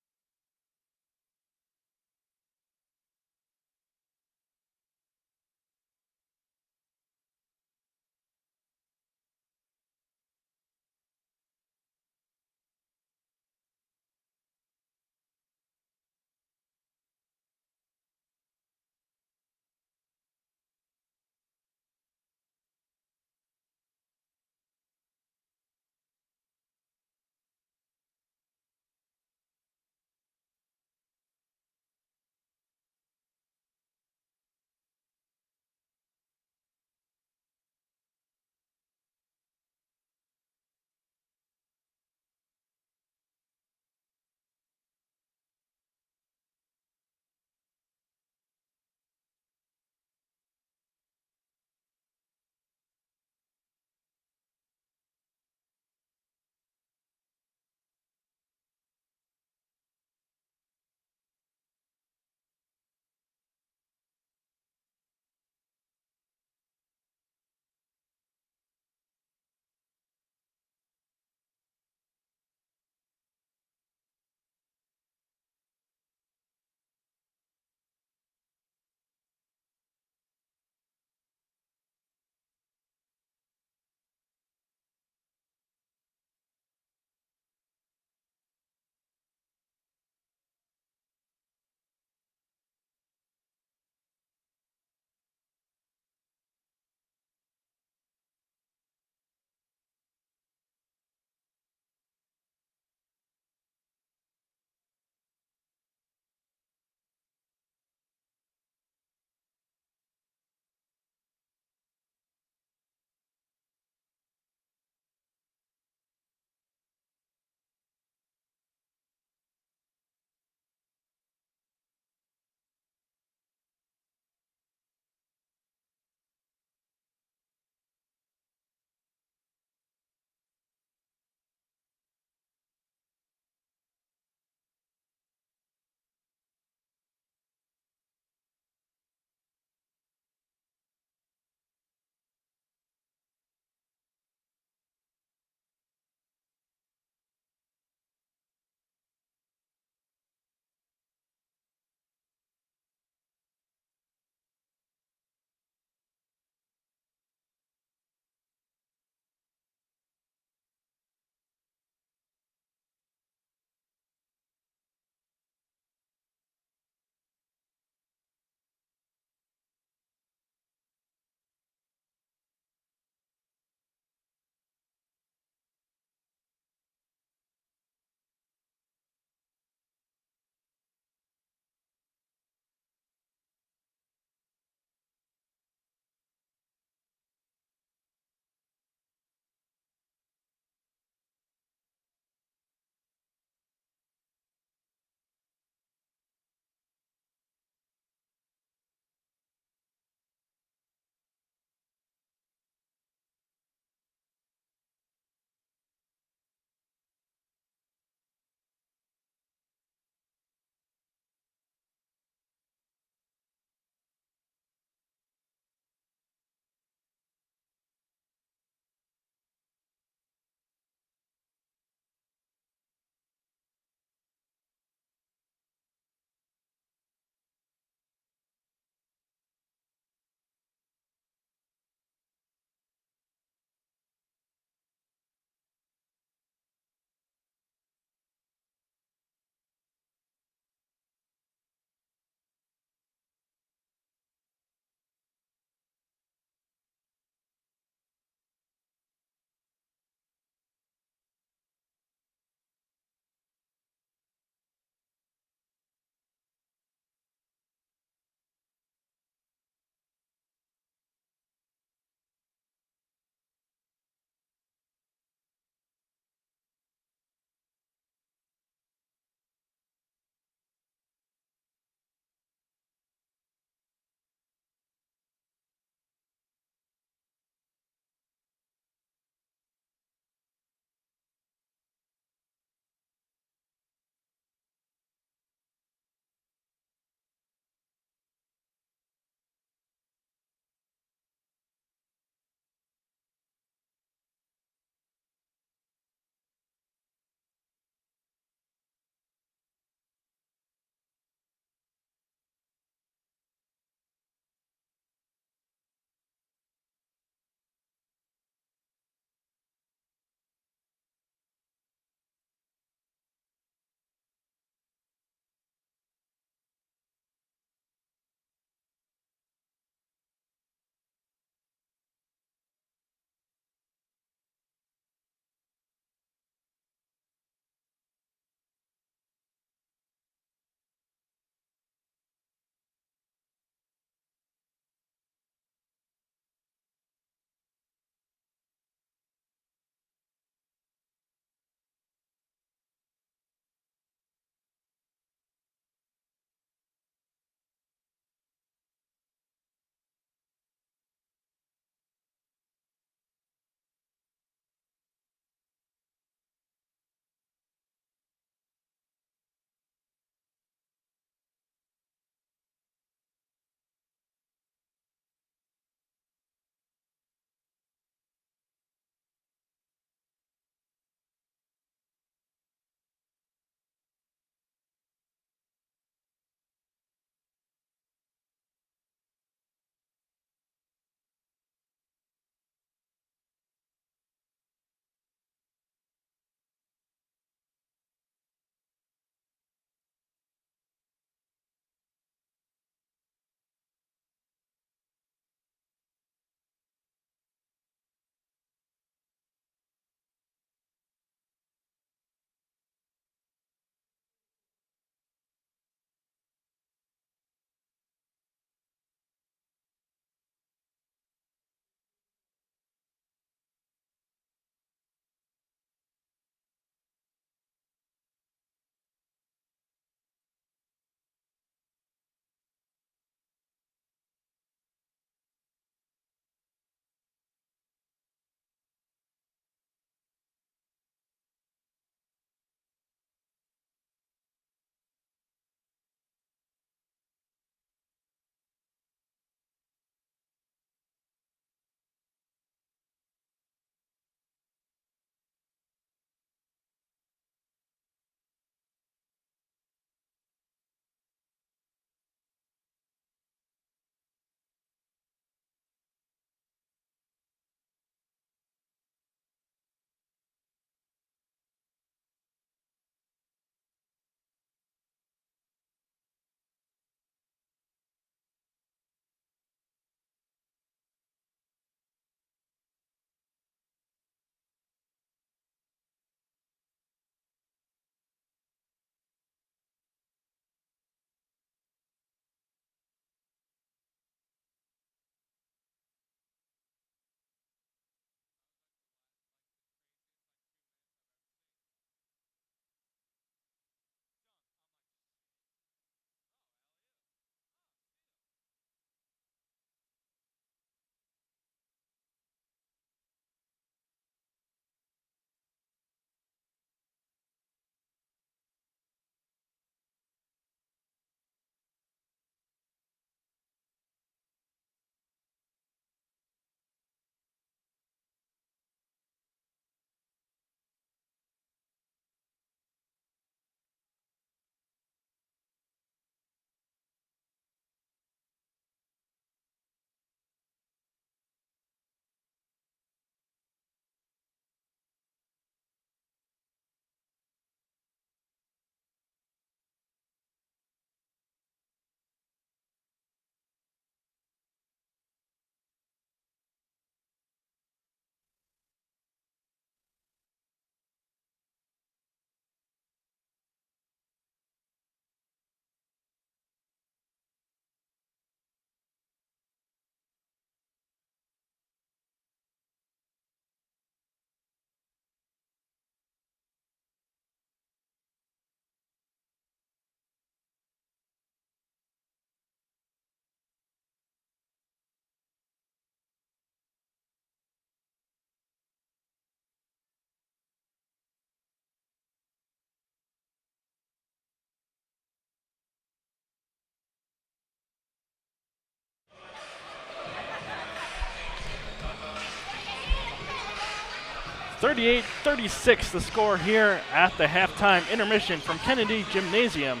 38-36 the score here at the halftime intermission from Kennedy Gymnasium.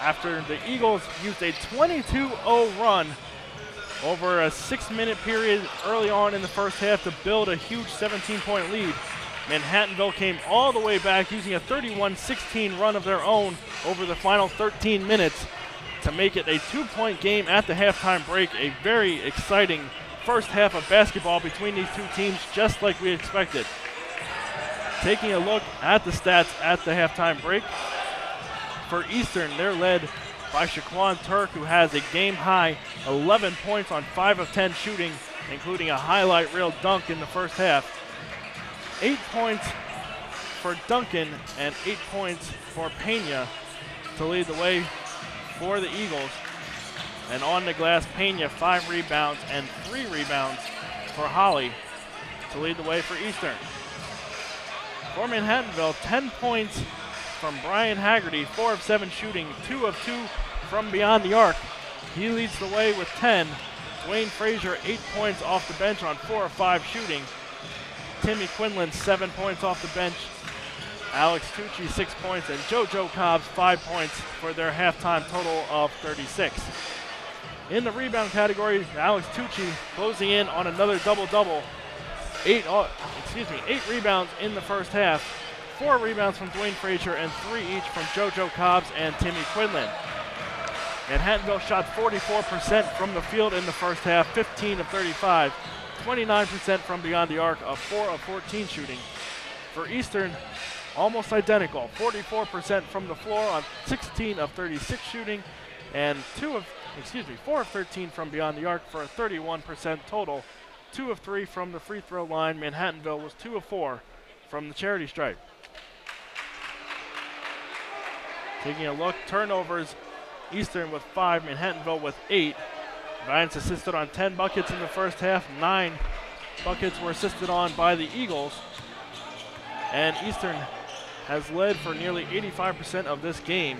After the Eagles used a 22-0 run over a 6-minute period early on in the first half to build a huge 17-point lead, Manhattanville came all the way back using a 31-16 run of their own over the final 13 minutes to make it a 2-point game at the halftime break. A very exciting first half of basketball between these two teams, just like we expected. Taking a look at the stats at the halftime break, for Eastern, they're led by Shaquan Turk, who has a game-high 11 points on 5 of 10 shooting, including a highlight reel dunk in the first half. 8 points for Duncan and 8 points for Pena to lead the way for the Eagles. And on the glass, Pena 5 rebounds and 3 rebounds for Holly to lead the way for Eastern. For Manhattanville, 10 points from Brian Haggerty, 4 of 7 shooting, 2 of 2 from beyond the arc. He leads the way with 10. Dwayne Frazier, 8 points off the bench on 4 of 5 shooting. Timmy Quinlan, 7 points off the bench. Alex Tucci, 6 points, and JoJo Cobbs, 5 points for their halftime total of 36. In the rebound category, Alex Tucci closing in on another double-double. 8 rebounds in the first half. 4 rebounds from Dwayne Frazier and 3 each from JoJo Cobbs and Timmy Quinlan. Manhattanville shot 44% from the field in the first half, 15 of 35. 29% from beyond the arc, of 4 of 14 shooting. For Eastern, almost identical, 44% from the floor on 16 of 36 shooting, and 4 of 13 from beyond the arc for a 31% total. 2 of 3 from the free throw line. Manhattanville was 2 of 4 from the charity stripe. Taking a look, turnovers, Eastern with 5, Manhattanville with 8. Giants assisted on 10 buckets in the first half. 9 buckets were assisted on by the Eagles. And Eastern has led for nearly 85% of this game,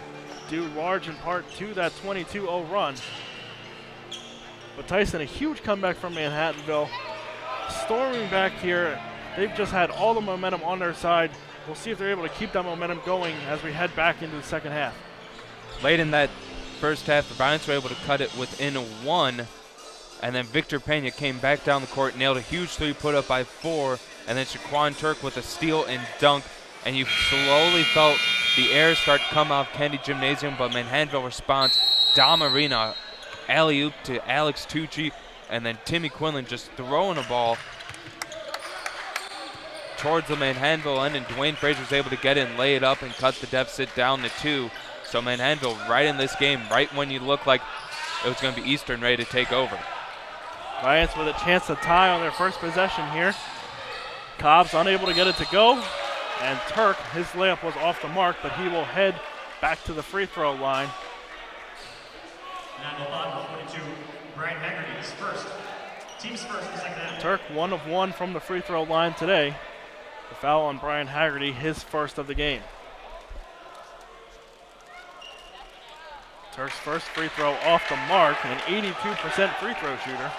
due large in part to that 22-0 run. But Tyson, a huge comeback from Manhattanville. Storming back here, they've just had all the momentum on their side. We'll see if they're able to keep that momentum going as we head back into the second half. Late in that first half, the Giants were able to cut it within 1, and then Victor Pena came back down the court, nailed a huge 3 put up by 4, and then Shaquan Turk with a steal and dunk, and you slowly felt the air start to come off Kennedy Gymnasium, but Manhattanville responds. Dom Arena, alley-oop to Alex Tucci, and then Timmy Quinlan just throwing a ball towards the Manhattanville end, and Dwayne Frazier was able to get in, lay it up, and cut the deficit down to 2. So Manhattanville right in this game, right when you look like it was going to be Eastern ready to take over. Giants with a chance to tie on their first possession here. Cobbs unable to get it to go, and Turk, his layup was off the mark, but he will head back to the free throw line. Now the bottom 42, Brian Haggerty's first. Team's first in the second half. Turk 1 of 1 from the free throw line today. The foul on Brian Haggerty, his first of the game. Turk's first free throw off the mark, an 82% free throw shooter.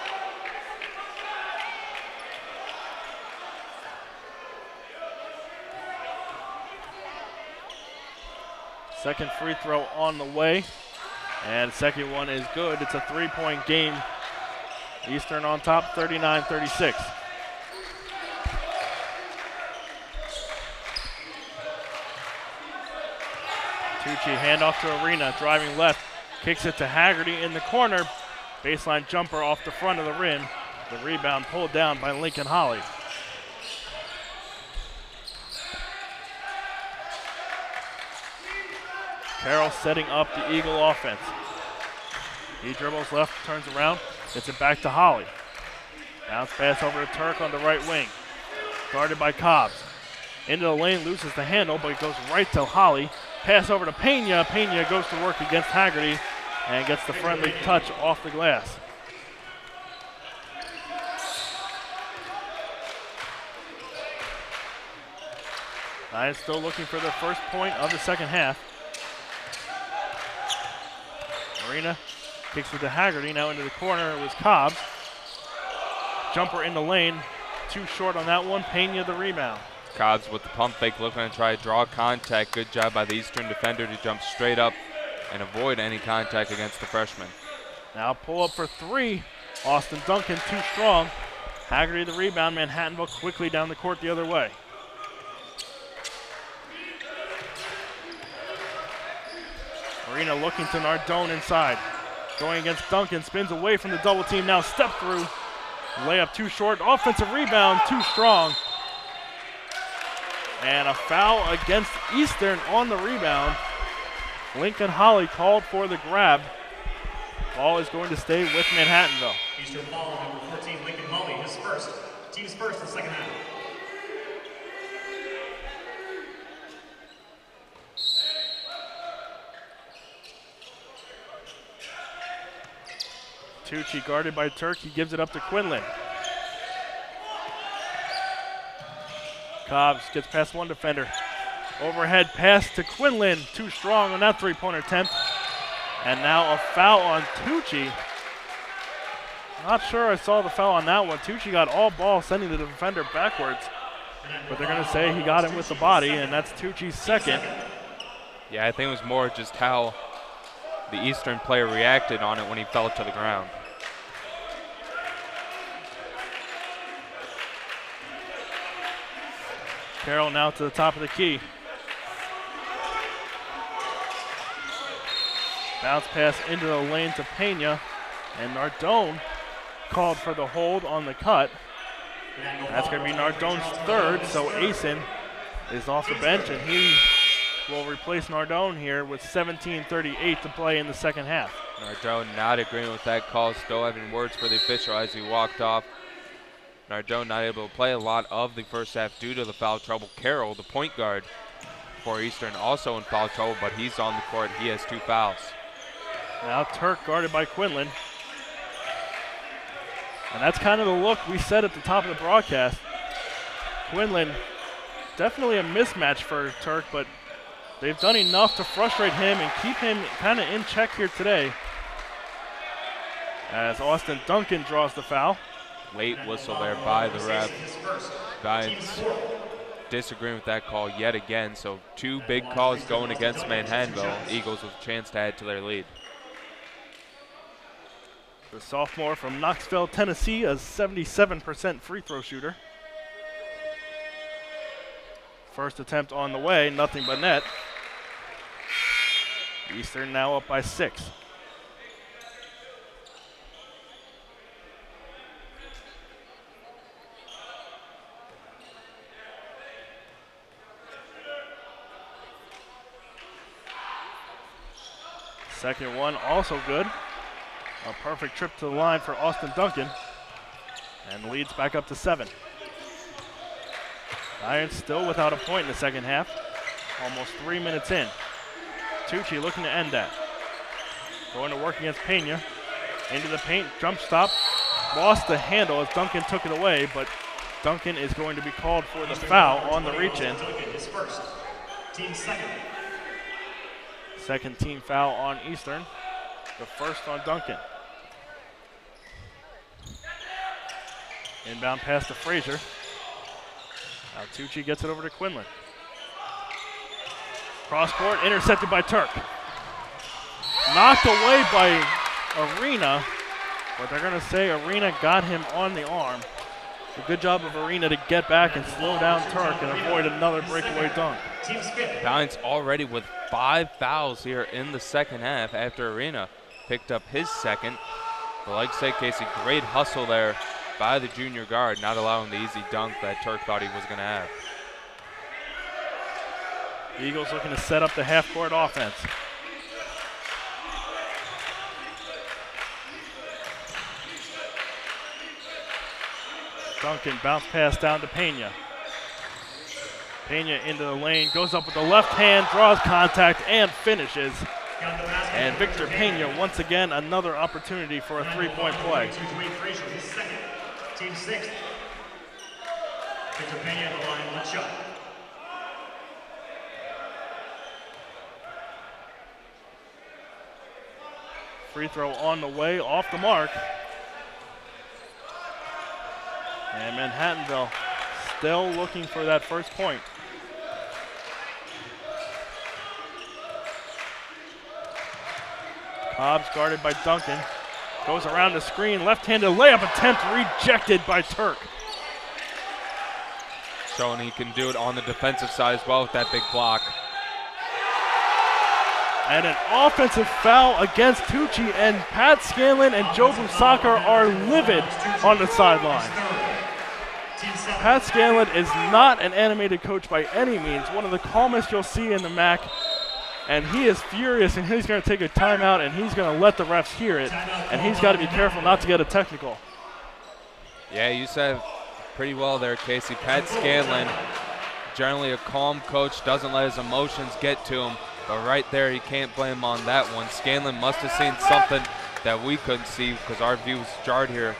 Second free throw on the way, and second one is good. It's a 3-point game. Eastern on top, 39-36. Tucci handoff to Arena, driving left, kicks it to Haggerty in the corner. Baseline jumper off the front of the rim. The rebound pulled down by Lincoln Holly. Carroll setting up the Eagle offense. He dribbles left, turns around, gets it back to Holly. Bounce pass over to Turk on the right wing. Guarded by Cobbs. Into the lane, loses the handle, but it goes right to Holly. Pass over to Pena. Pena goes to work against Haggerty and gets the friendly touch off the glass. Giants still looking for their first point of the second half. Arena kicks it to Haggerty, now into the corner. It was Cobbs. Jumper in the lane, too short on that one. Pena the rebound. Cobbs with the pump fake, looking to try to draw contact. Good job by the Eastern defender to jump straight up and avoid any contact against the freshman. Now pull up for three. Austin Duncan too strong. Haggerty the rebound. Manhattanville quickly down the court the other way. Arena looking to Nardone inside. Going against Duncan, spins away from the double team, now step through. Layup too short, offensive rebound too strong. And a foul against Eastern on the rebound. Lincoln Holly called for the grab. Ball is going to stay with Manhattanville. Eastern foul on number 14, Lincoln Holly, his first. Team's first in the second half. Tucci guarded by Turk. He gives it up to Quinlan. Cobbs gets past one defender. Overhead pass to Quinlan. Too strong on that three-pointer attempt. And now a foul on Tucci. Not sure I saw the foul on that one. Tucci got all ball, sending the defender backwards. But they're going to say he got him with the body, and that's Tucci's second. Yeah, I think it was more just how the Eastern player reacted on it when he fell to the ground. Carroll now to the top of the key. Bounce pass into the lane to Pena. And Nardone called for the hold on the cut. That's going to be Nardone's third, so Asen is off the bench, and he will replace Nardone here with 17:38 to play in the second half. Nardone not agreeing with that call, still having words for the official as he walked off. Nardone not able to play a lot of the first half due to the foul trouble. Carroll, the point guard for Eastern, also in foul trouble, but he's on the court. He has 2 fouls. Now Turk guarded by Quinlan. And that's kind of the look we said at the top of the broadcast. Quinlan, definitely a mismatch for Turk, but they've done enough to frustrate him and keep him kind of in check here today. As Austin Duncan draws the foul. Late whistle there by the ref. Giants disagreeing with that call yet again, so 2 big calls going against Manhattanville. Eagles with a chance to add to their lead. The sophomore from Knoxville, Tennessee, a 77% free throw shooter. First attempt on the way, nothing but net. Eastern now up by 6. Second one also good. A perfect trip to the line for Austin Duncan. And leads back up to 7. Irons still without a point in the second half. Almost 3 minutes in. Tucci looking to end that. Going to work against Pena. Into the paint, jump stop. Lost the handle as Duncan took it away, but Duncan is going to be called for the foul on the reach-in. His first. Team second. Second team foul on Eastern. The first on Duncan. Inbound pass to Frazier. Now Tucci gets it over to Quinlan. Cross court, intercepted by Turk. Knocked away by Arena, but they're going to say Arena got him on the arm. A good job of Arena to get back and slow down Turk and avoid another breakaway dunk. Giants already with 5 fouls here in the second half after Arena picked up his second. But like say, Casey, great hustle there by the junior guard, not allowing the easy dunk that Turk thought he was going to have. Eagles looking to set up the half-court offense. Duncan bounce pass down to Pena. Pena into the lane, goes up with the left hand, draws contact, and finishes. And Victor Pena, once again, another opportunity for a three-point play. Team sixth. Victor Pena at the line, 1 shot. Free throw on the way, off the mark. And Manhattanville still looking for that first point. Cobbs guarded by Duncan. Goes around the screen. Left-handed layup attempt rejected by Turk. Showing he can do it on the defensive side as well with that big block. And an offensive foul against Tucci, and Pat Scanlon and Joe Busaka are livid on the sideline. Pat Scanlon is not an animated coach by any means, one of the calmest you'll see in the MAC, and he is furious, and he's going to take a timeout, and he's going to let the refs hear it, and he's got to be careful not to get a technical. Yeah, you said pretty well there, Casey. Pat Scanlon, generally a calm coach, doesn't let his emotions get to him, but right there, you can't blame him on that one. Scanlon must have seen something that we couldn't see because our view was jarred here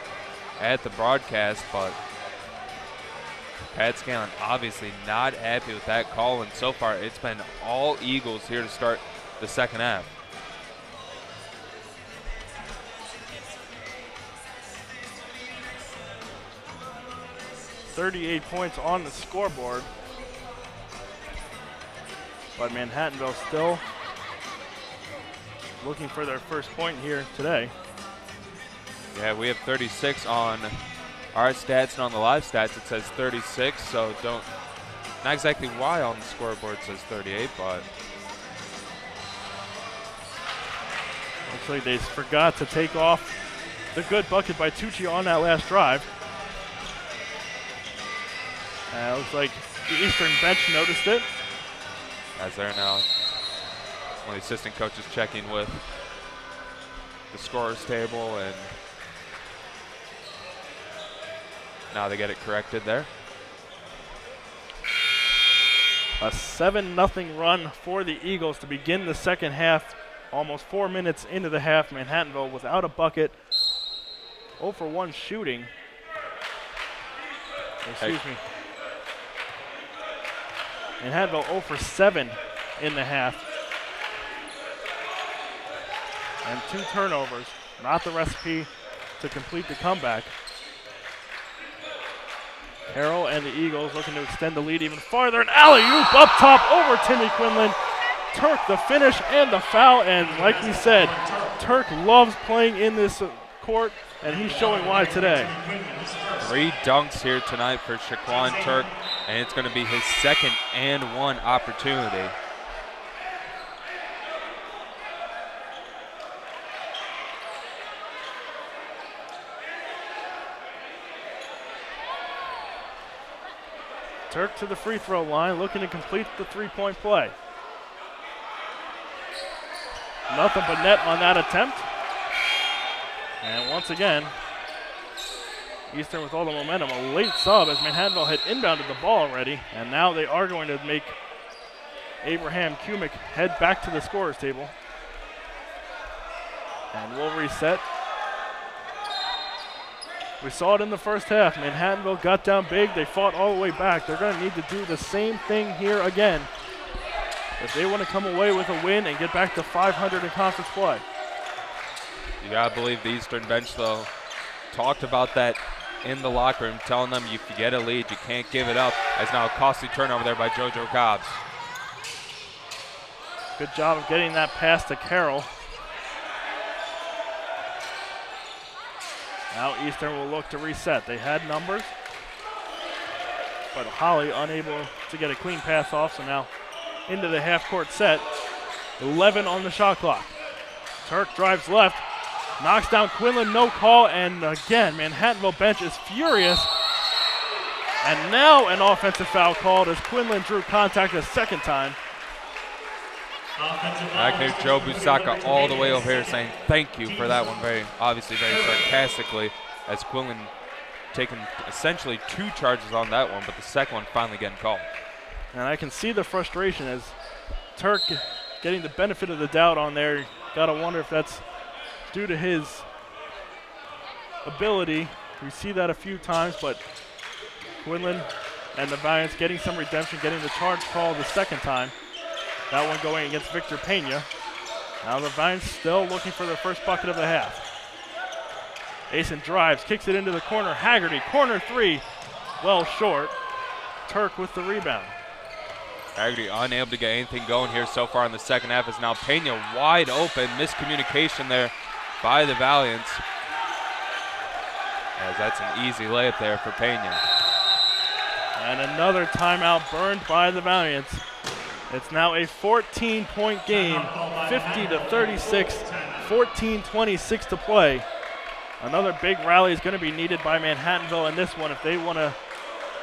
at the broadcast, but Pat Scanlon obviously not happy with that call, and so far it's been all Eagles here to start the second half. .38 points on the scoreboard. But Manhattanville still looking for their first point here today. Yeah, we have 36 on our stats, and on the live stats it says 36, so not exactly why on the scoreboard it says 38, but looks like they forgot to take off the good bucket by Tucci on that last drive. Looks like the Eastern bench noticed it. As they're now, one of the assistant coaches checking with the scorers table, and now they get it corrected there. A 7-0 run for the Eagles to begin the second half. Almost 4 minutes into the half, Manhattanville without a bucket. 0 for 1 shooting. Excuse me. Manhattanville 0 for 7 in the half. And 2 turnovers. Not the recipe to complete the comeback. Carroll and the Eagles looking to extend the lead even farther. An alley-oop up top over Timmy Quinlan. Turk the finish and the foul. And like we said, Turk loves playing in this court, and he's showing why today. 3 dunks here tonight for Shaquan Turk, and it's going to be his second and 1 opportunity. Turk to the free throw line, looking to complete the 3-point play. Nothing but net on that attempt. And once again, Eastern with all the momentum. A late sub as Manhattanville had inbounded the ball already, and now they are going to make Abraham Kumick head back to the scorer's table. And we'll reset. We saw it in the first half. Manhattanville got down big. They fought all the way back. They're going to need to do the same thing here again if they want to come away with a win and get back to 500 in conference play. You got to believe the Eastern bench, though, talked about that in the locker room, telling them if you get a lead, you can't give it up, as now a costly turnover there by JoJo Cobbs. Good job of getting that pass to Carroll. Now Eastern will look to reset. They had numbers, but Holly unable to get a clean pass off, so now into the half-court set. 11 on the shot clock. Turk drives left, knocks down Quinlan, no call, and again, Manhattanville bench is furious. And now an offensive foul called as Quinlan drew contact a second time. I knew Joe Busaka all the way over here saying thank you for that one, very sarcastically, as Quinlan taking essentially 2 charges on that one, but the second one finally getting called. And I can see the frustration as Turk getting the benefit of the doubt on there. Gotta wonder if that's due to his ability. We see that a few times, but Quinlan and the Valiants getting some redemption, getting the charge call the second time. That one going against Victor Pena. Now the Vines still looking for their first bucket of the half. Asen drives, kicks it into the corner. Haggerty, corner three, well short. Turk with the rebound. Haggerty unable to get anything going here so far in the second half as now Pena wide open. Miscommunication there by the Valiants. As that's an easy layup there for Pena. And another timeout burned by the Valiants. It's now a 14-point game, 50-36, 14:26 to play. Another big rally is going to be needed by Manhattanville in this one if they want to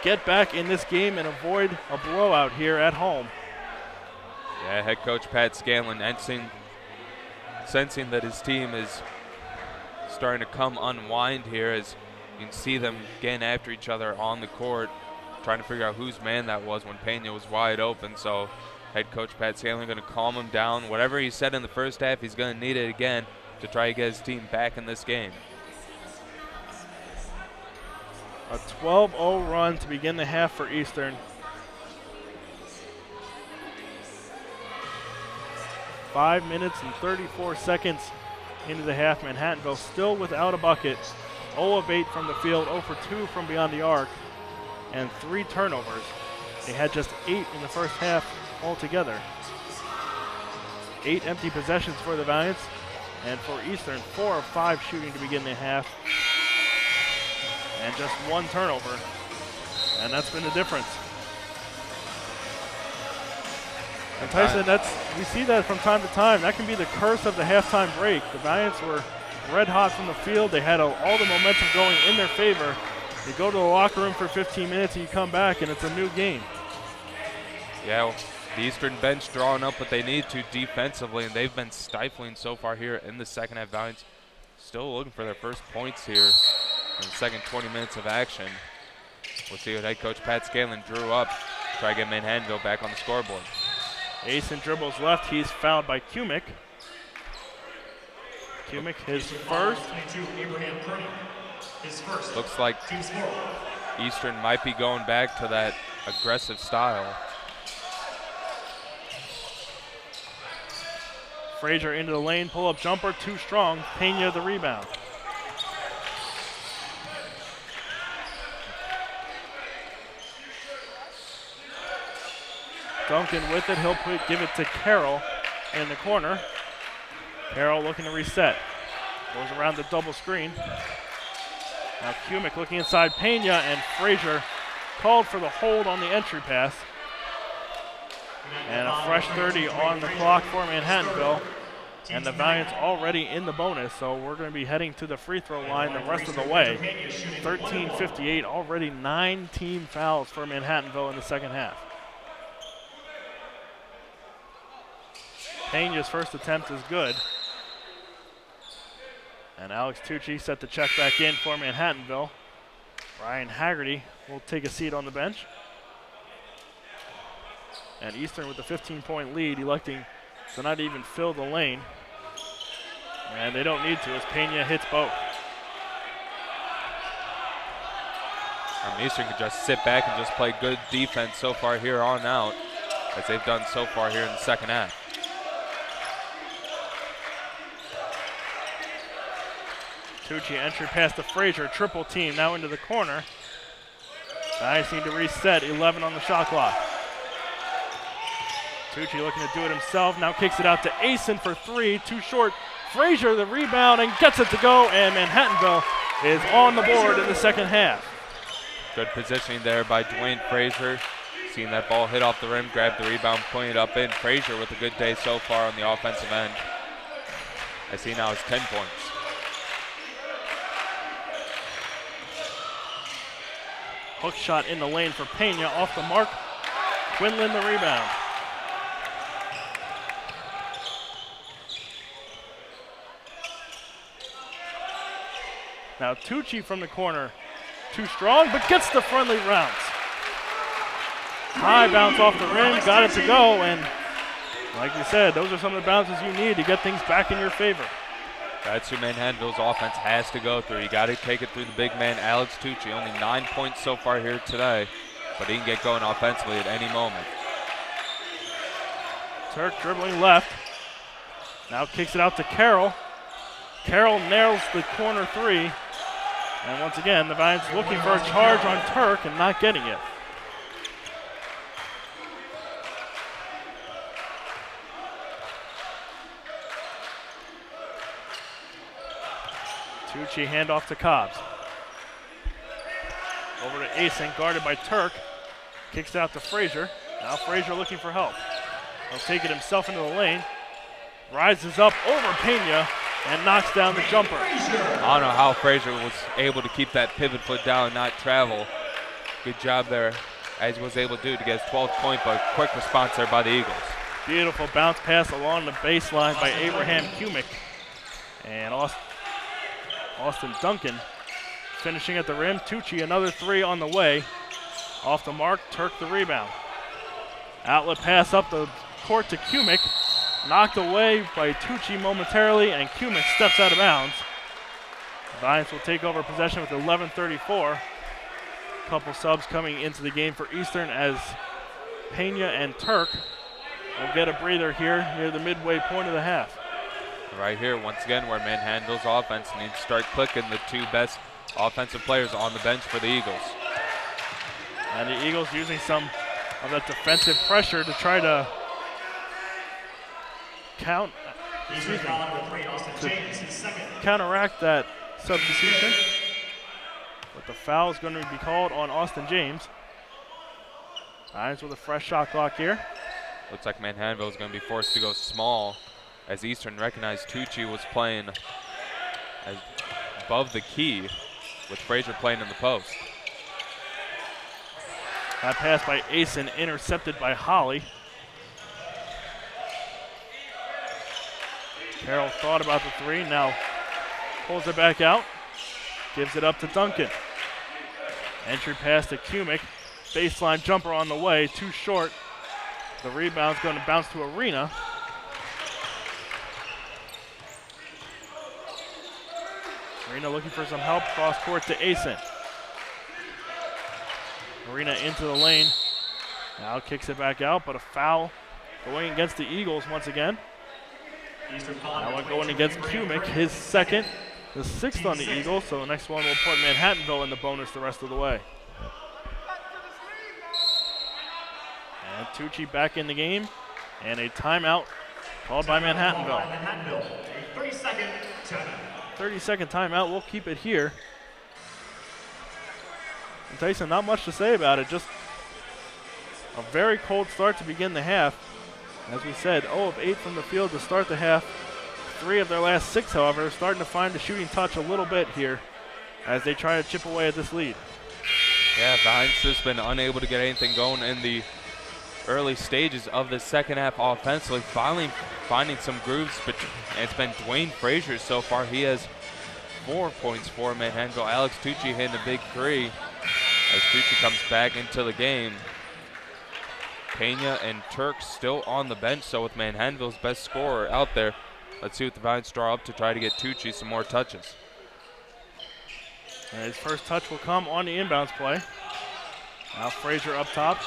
get back in this game and avoid a blowout here at home. Yeah, head coach Pat Scanlon sensing that his team is starting to come unwind here as you can see them getting after each other on the court, trying to figure out whose man that was when Pena was wide open. So head coach Pat Scanlon going to calm him down. Whatever he said in the first half, he's going to need it again to try to get his team back in this game. A 12-0 run to begin the half for Eastern. 5 minutes and 34 seconds into the half. Manhattanville still without a bucket. 0 of 8 from the field, 0 for 2 from beyond the arc, and 3 turnovers. They had just 8 in the first half altogether. 8 empty possessions for the Valiants, and for Eastern, 4 of 5 shooting to begin the half. And just 1 turnover, and that's been the difference. And Tyson, we see that from time to time. That can be the curse of the halftime break. The Valiants were red hot from the field. They had all the momentum going in their favor. You go to the locker room for 15 minutes and you come back and it's a new game. Yeah, well, the Eastern bench drawing up what they need to defensively, and they've been stifling so far here in the second half. Valiants still looking for their first points here in the second 20 minutes of action. We'll see what head coach Pat Scanlon drew up. Try to get Manhattanville back on the scoreboard. Asen dribbles left. He's fouled by Kumick. Kumick, his first. Looks like Eastern might be going back to that aggressive style. Frazier into the lane, pull-up jumper, too strong. Pena the rebound. Duncan with it, he'll give it to Carroll in the corner. Carroll looking to reset. Goes around the double screen. Now Kumick looking inside Pena, and Frazier called for the hold on the entry pass. And a fresh 30 on the clock for Manhattanville. And the Valiants already in the bonus, so we're going to be heading to the free throw line the rest of the way. 13:58, already 9 team fouls for Manhattanville in the second half. Pena's first attempt is good. And Alex Tucci set the check back in for Manhattanville. Ryan Haggerty will take a seat on the bench. And Eastern with the 15-point lead, electing to not even fill the lane. And they don't need to as Pena hits both. Eastern can just sit back and just play good defense so far here on out, as they've done so far here in the second half. Tucci entry pass to Frazier, triple team, now into the corner. Nice, need to reset, 11 on the shot clock. Tucci looking to do it himself, now kicks it out to Asen for 3, too short. Frazier the rebound and gets it to go, and Manhattanville is on the board in the second half. Good positioning there by Dwayne Frazier. Seeing that ball hit off the rim, grabbed the rebound, putting it up in. Frazier with a good day so far on the offensive end. I see now it's 10 points. Hook shot in the lane for Pena, off the mark. Quinlan the rebound. Now Tucci from the corner, too strong, but gets the friendly bounce. High bounce off the rim, got it to go, and like we said, those are some of the bounces you need to get things back in your favor. That's who Manhattanville's offense has to go through. You got to take it through the big man, Alex Tucci. Only 9 points so far here today, but he can get going offensively at any moment. Turk dribbling left. Now kicks it out to Carroll. Carroll nails the corner 3. And once again, the Valiants looking for a charge on Turk and not getting it. Tucci handoff to Cobbs. Over to Asen, guarded by Turk. Kicks out to Frazier. Now Frazier looking for help. He'll take it himself into the lane. Rises up over Pena and knocks down the jumper. I don't know how Frazier was able to keep that pivot foot down and not travel. Good job there, as he was able to do to get his 12th point, but quick response there by the Eagles. Beautiful bounce pass along the baseline by Abraham Kumick. And Austin Duncan finishing at the rim. Tucci another three on the way. Off the mark, Turk the rebound. Outlet pass up the court to Kumick. Knocked away by Tucci momentarily, and Kumick steps out of bounds. The Valiants will take over possession with 11:34. Couple subs coming into the game for Eastern as Pena and Turk will get a breather here near the midway point of the half. Right here, once again, where Manhattanville's offense needs to start clicking the two best offensive players on the bench for the Eagles. And the Eagles using some of that defensive pressure to try to counteract that substitution. But the foul is going to be called on Austin James. Lions with a fresh shot clock here. Looks like Manhattanville is going to be forced to go small, as Eastern recognized Tucci was playing as above the key, with Frazier playing in the post. That pass by Asen intercepted by Holly. Carroll thought about the three, now pulls it back out, gives it up to Duncan. Entry pass to Kumick, baseline jumper on the way, too short. The rebound's going to bounce to Arena. Arena looking for some help, cross court to Asen. Arena into the lane, now kicks it back out, but a foul going against the Eagles once again. Now one going against Kumick, his second, the sixth on the Eagles, so the next one will put Manhattanville in the bonus the rest of the way. And Tucci back in the game, and a timeout called by Manhattanville. 30-second timeout. 30-second timeout, we'll keep it here. And Tyson, not much to say about it, just a very cold start to begin the half. As we said, 0 of 8 from the field to start the half. 3 of their last 6, however, starting to find the shooting touch a little bit here as they try to chip away at this lead. Yeah, Valiants has been unable to get anything going in the early stages of the second half offensively, finally finding some grooves, but it's been Dwayne Frazier so far. He has 4 points for Manhattanville. Alex Tucci hitting a big 3 as Tucci comes back into the game. Pena and Turk still on the bench, so with Manhattanville's best scorer out there, let's see what the Valiants draw up to try to get Tucci some more touches. And his first touch will come on the inbounds play. Now Frazier up top.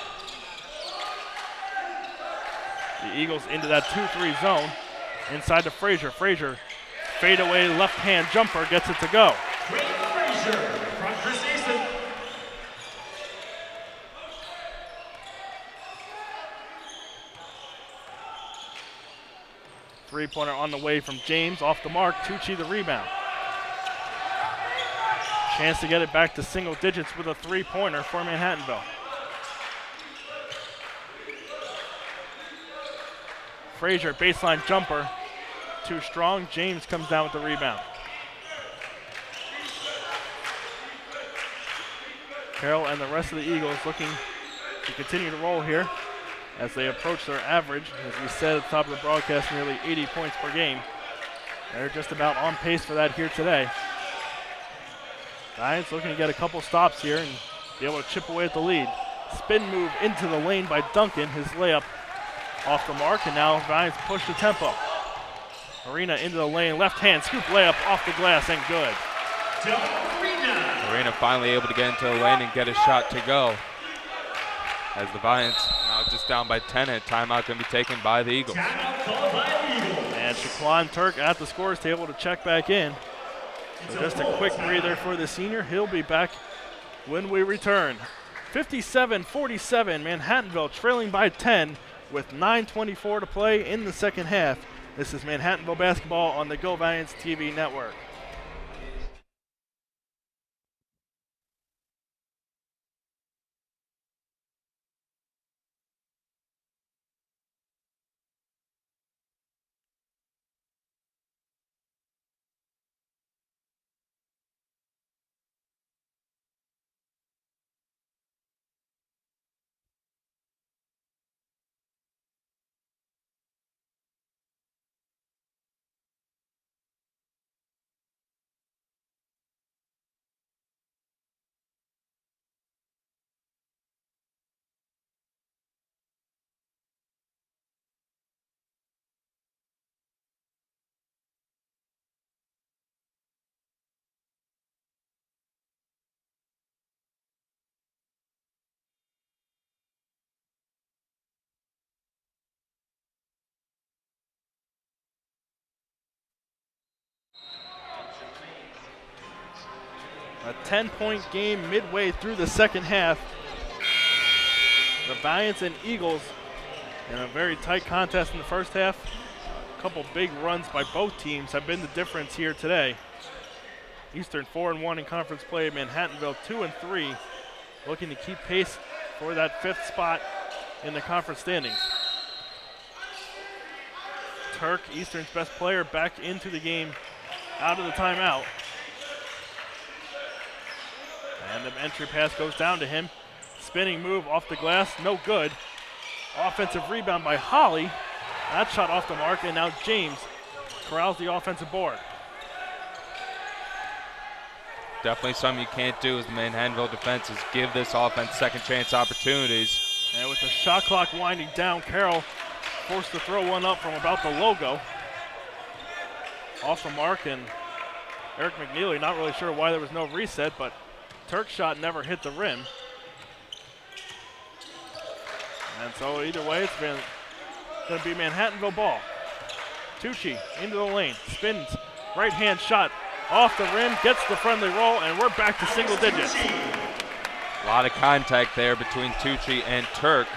The Eagles into that 2-3 zone. Inside to Frazier. Frazier, fadeaway left hand jumper, gets it to go. Frazier from Chris Easton. Three-pointer on the way from James, off the mark. Tucci the rebound. Chance to get it back to single digits with a three-pointer for Manhattanville. Frazier, baseline jumper, too strong. James comes down with the rebound. Carroll and the rest of the Eagles looking to continue to roll here as they approach their average. As we said at the top of the broadcast, nearly 80 points per game. They're just about on pace for that here today. Giants looking to get a couple stops here and be able to chip away at the lead. Spin move into the lane by Duncan, his layup off the mark, and now Giants push the tempo. Arena into the lane, left hand scoop layup off the glass and good. Arena finally able to get into the lane and get a shot to go. As the Valiants now just down by 10, and timeout going to be taken by the Eagles. And Shaquan Turk at the scores table to check back in. So just a quick breather for the senior. He'll be back when we return. 57-47, Manhattanville trailing by 10 with 9:24 to play in the second half. This is Manhattanville basketball on the Go Valiants TV network. A 10-point game midway through the second half. The Valiants and Eagles in a very tight contest in the first half. A couple big runs by both teams have been the difference here today. Eastern 4-1 in conference play, Manhattanville 2-3, looking to keep pace for that 5th spot in the conference standings. Turk, Eastern's best player, back into the game out of the timeout. And the entry pass goes down to him. Spinning move off the glass, no good. Offensive rebound by Holly. That shot off the mark, and now James corrals the offensive board. Definitely something you can't do as the Manhattanville defense is give this offense second chance opportunities. And with the shot clock winding down, Carroll forced to throw one up from about the logo. Off the mark, and Eric McNeely, not really sure why there was no reset, but Turk's shot never hit the rim. And so either way, it's going to be Manhattanville ball. Tucci into the lane, spins, right hand shot off the rim, gets the friendly roll, and we're back to single digits. A lot of contact there between Tucci and Turk.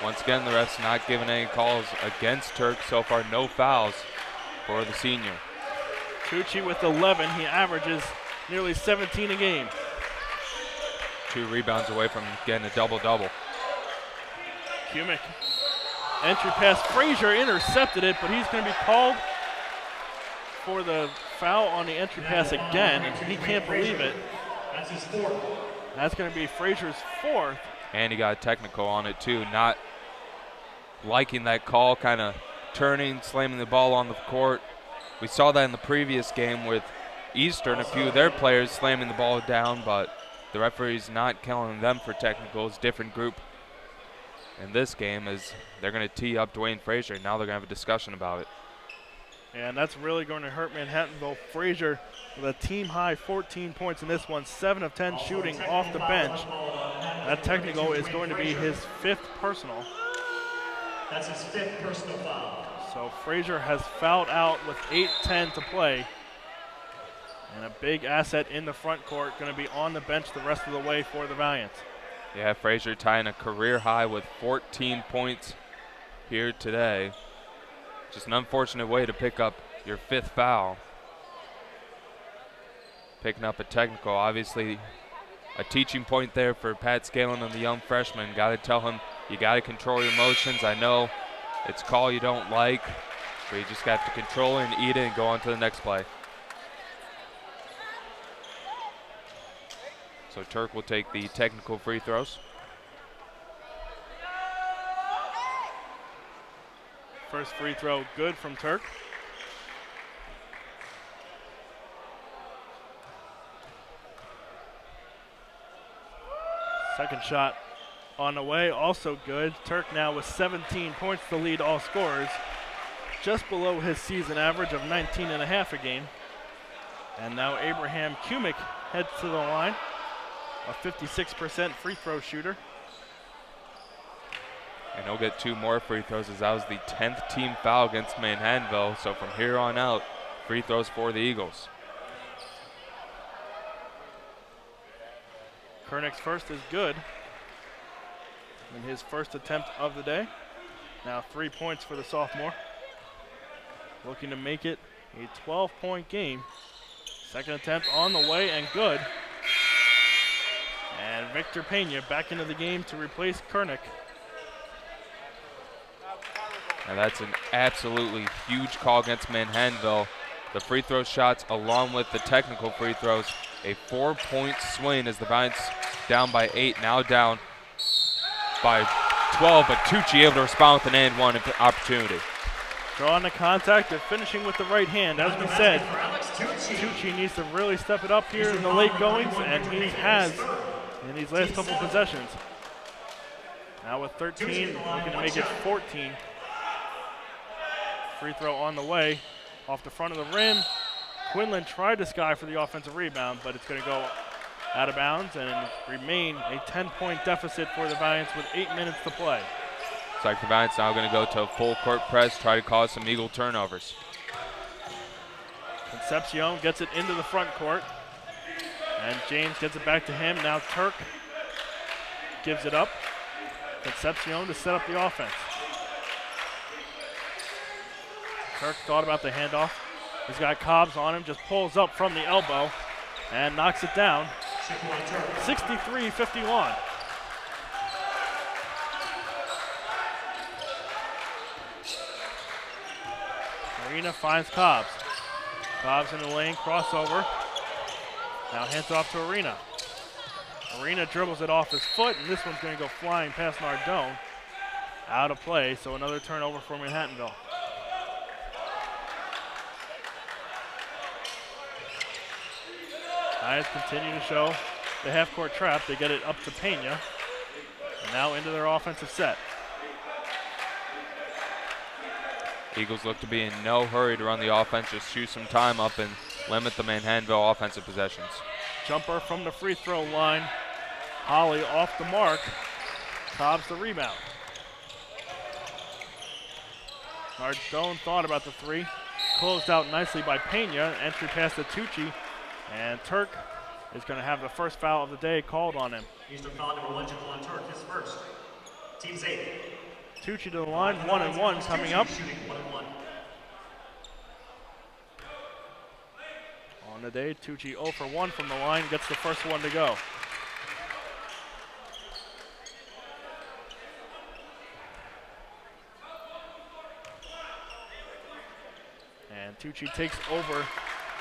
Once again, the refs not giving any calls against Turk. So far, no fouls for the senior. Tucci with 11, he averages nearly 17 a game. 2 rebounds away from getting a double-double. Kumick, entry pass, Frazier intercepted it, but he's going to be called for the foul on the entry pass again, and he can't believe it. That's his 4th. That's going to be Frazier's 4th. And he got a technical on it too, not liking that call, kind of turning, slamming the ball on the court. We saw that in the previous game with Eastern, a few of their players slamming the ball down, but the referee's not calling them for technicals. Different group in this game as they're going to tee up Dwayne Frazier. Now they're going to have a discussion about it. And that's really going to hurt Manhattanville. Frazier with a team-high 14 points in this one, 7 of 10 shooting off the bench. That technical is going to be his 5th personal. That's his 5th personal foul. So Frazier has fouled out with 8:10 to play. And a big asset in the front court, going to be on the bench the rest of the way for the Valiants. Yeah, Frazier tying a career high with 14 points here today. Just an unfortunate way to pick up your 5th foul. Picking up a technical, obviously a teaching point there for Pat Scanlon and the young freshman. Got to tell him you got to control your emotions. I know it's a call you don't like, but you just got to control it and eat it and go on to the next play. So Turk will take the technical free throws. First free throw good from Turk. Second shot on the way, also good. Turk now with 17 points to lead all scorers, just below his season average of 19.5 a game. And now Abraham Kumick heads to the line, a 56% free throw shooter. And he'll get 2 more free throws as that was the 10th team foul against Manhattanville. So from here on out, free throws for the Eagles. Kernick's first is good in his first attempt of the day. Now 3 points for the sophomore. Looking to make it a 12-point game. Second attempt on the way and good. And Victor Pena back into the game to replace Kernick. Now that's an absolutely huge call against Manhattanville. The free throw shots along with the technical free throws. A 4-point swing as the Valiants down by 8, now down by 12, but Tucci able to respond with an and one opportunity. Drawing the contact, they're finishing with the right hand. As we said, Tucci needs to really step it up here in the late goings, and he has in these last couple possessions. Now with 13, looking to make it 14. Free throw on the way, off the front of the rim. Quinlan tried to sky for the offensive rebound, but it's going to go out of bounds and remain a 10-point deficit for the Valiants with 8 minutes to play. Looks like the Valiants now going to go to a full court press, try to cause some Eagle turnovers. Concepcion gets it into the front court, and James gets it back to him. Now Turk gives it up. Concepcion to set up the offense. Turk thought about the handoff. He's got Cobbs on him, just pulls up from the elbow and knocks it down. 63-51. Arena finds Cobbs. Cobbs in the lane, crossover. Now hands it off to Arena. Arena dribbles it off his foot, and this one's going to go flying past Nardone. Out of play, so another turnover for Manhattanville. Lions continue to show the half-court trap. They get it up to Pena, and now into their offensive set. Eagles look to be in no hurry to run the offense, just shoot some time up and limit the Manhattanville offensive possessions. Jumper from the free throw line. Holly off the mark. Cobbs the rebound. Nardone thought about the three. Closed out nicely by Pena. Entry pass to Tucci. And Turk is going to have the first foul of the day called on him. Eastern foul number 1, Jaquan Turk, his first. Team's 8. Tucci to the line, 1-1 coming up. Shooting 1-1. On the day, Tucci 0 for 1 from the line, gets the first one to go. And Tucci takes over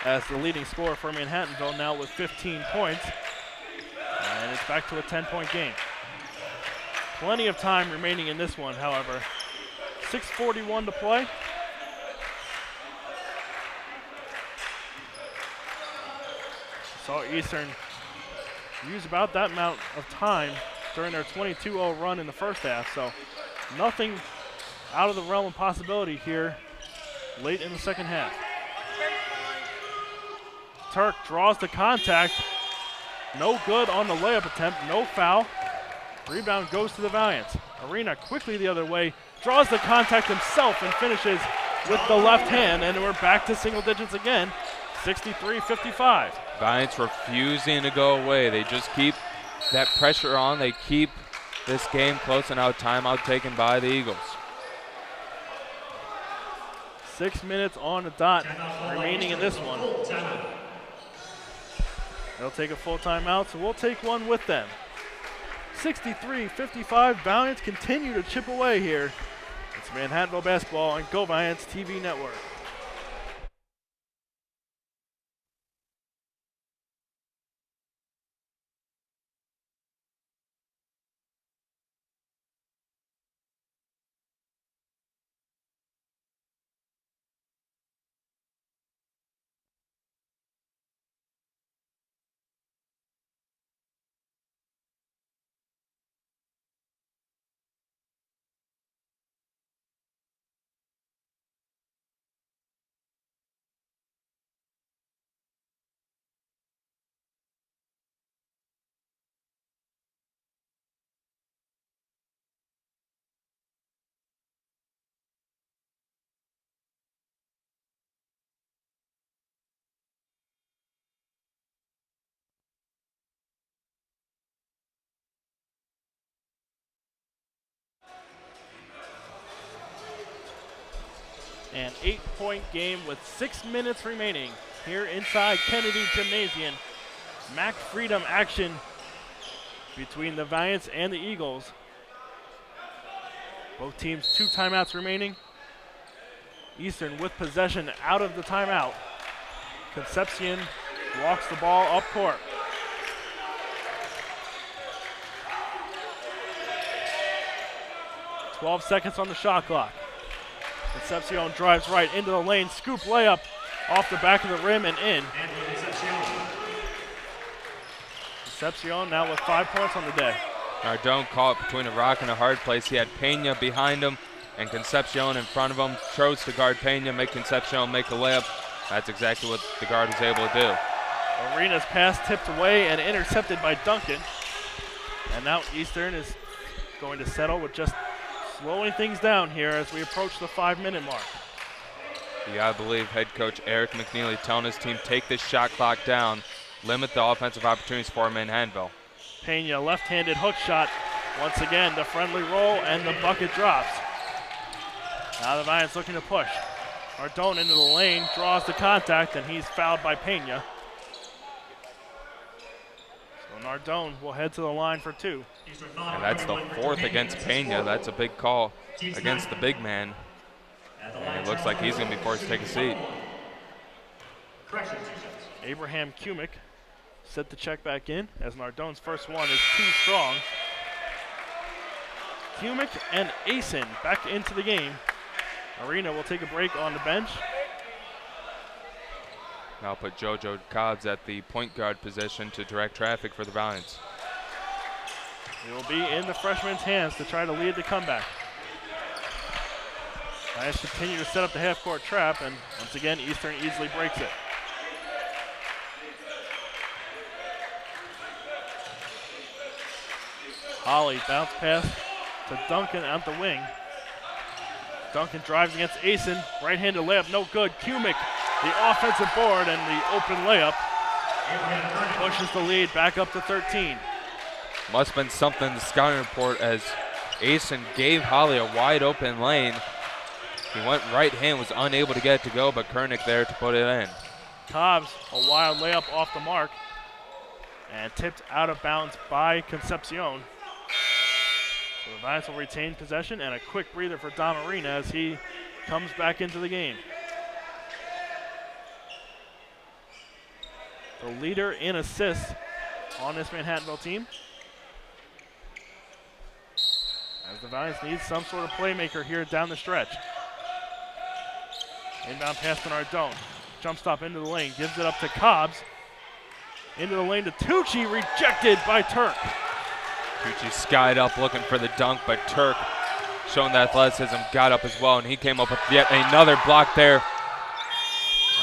as the leading scorer for Manhattanville now with 15 points. And it's back to a 10-point game. Plenty of time remaining in this one, however. 6:41 to play. Saw Eastern use about that amount of time during their 22-0 run in the first half, so nothing out of the realm of possibility here late in the second half. Turk draws the contact. No good on the layup attempt, no foul. Rebound goes to the Valiants. Arena quickly the other way, draws the contact himself and finishes with the left hand, and we're back to single digits again, 63-55. Valiants refusing to go away. They just keep that pressure on. They keep this game close, and now timeout taken by the Eagles. 6 minutes on the dot remaining in this one. They'll take a full timeout, so we'll take one with them. 63-55, Valiants continue to chip away here. It's Manhattanville basketball on Go Valiants TV network. An 8-point game with 6 minutes remaining here inside Kennedy Gymnasium. Mac Freedom action between the Valiants and the Eagles. Both teams 2 timeouts remaining. Eastern with possession out of the timeout. Concepcion walks the ball up court. "12 seconds on the shot clock. Concepcion drives right into the lane, scoop layup off the back of the rim and in. Concepcion now with 5 points on the day. Nardone caught between a rock and a hard place. He had Pena behind him and Concepcion in front of him. Chose to guard Pena, make Concepcion make a layup. That's exactly what the guard was able to do. Arena's pass tipped away and intercepted by Duncan. And now Eastern is going to settle with just slowing things down here as we approach the 5-minute mark. You gotta believe head coach Eric McNeely telling his team take this shot clock down, limit the offensive opportunities for Manhattanville. Pena left-handed hook shot. Once again, the friendly roll and the bucket drops. Now the Valiants looking to push. Nardone into the lane, draws the contact, and he's fouled by Pena. So Nardone will head to the line for 2. And that's the 4th against Pena. That's a big call against the big man. And it looks like he's going to be forced to take a seat. Abraham Kumick set the check back in as Nardone's first one is too strong. Kumick and Asen back into the game. Arena will take a break on the bench. Now put JoJo Cobbs at the point guard position to direct traffic for the Valiants. It will be in the freshman's hands to try to lead the comeback. Valiants continue to set up the half-court trap, and once again, Eastern easily breaks it. Holly bounce pass to Duncan out the wing. Duncan drives against Asen. Right-handed layup, no good. Kumick, the offensive board and the open layup. Pushes the lead back up to 13. Must have been something in the scouting report as Asen gave Holly a wide open lane. He went right hand, was unable to get it to go, but Kernick there to put it in. Cobbs, a wild layup off the mark and tipped out of bounds by Concepcion. So the Valiants will retain possession and a quick breather for Dom Arena as he comes back into the game. The leader in assists on this Manhattanville team. As the Valiants need some sort of playmaker here down the stretch. Inbound pass to Nardone. Jump stop into the lane, gives it up to Cobbs. Into the lane to Tucci, rejected by Turk. Tucci skied up looking for the dunk, but Turk, showing the athleticism, got up as well, and he came up with yet another block there.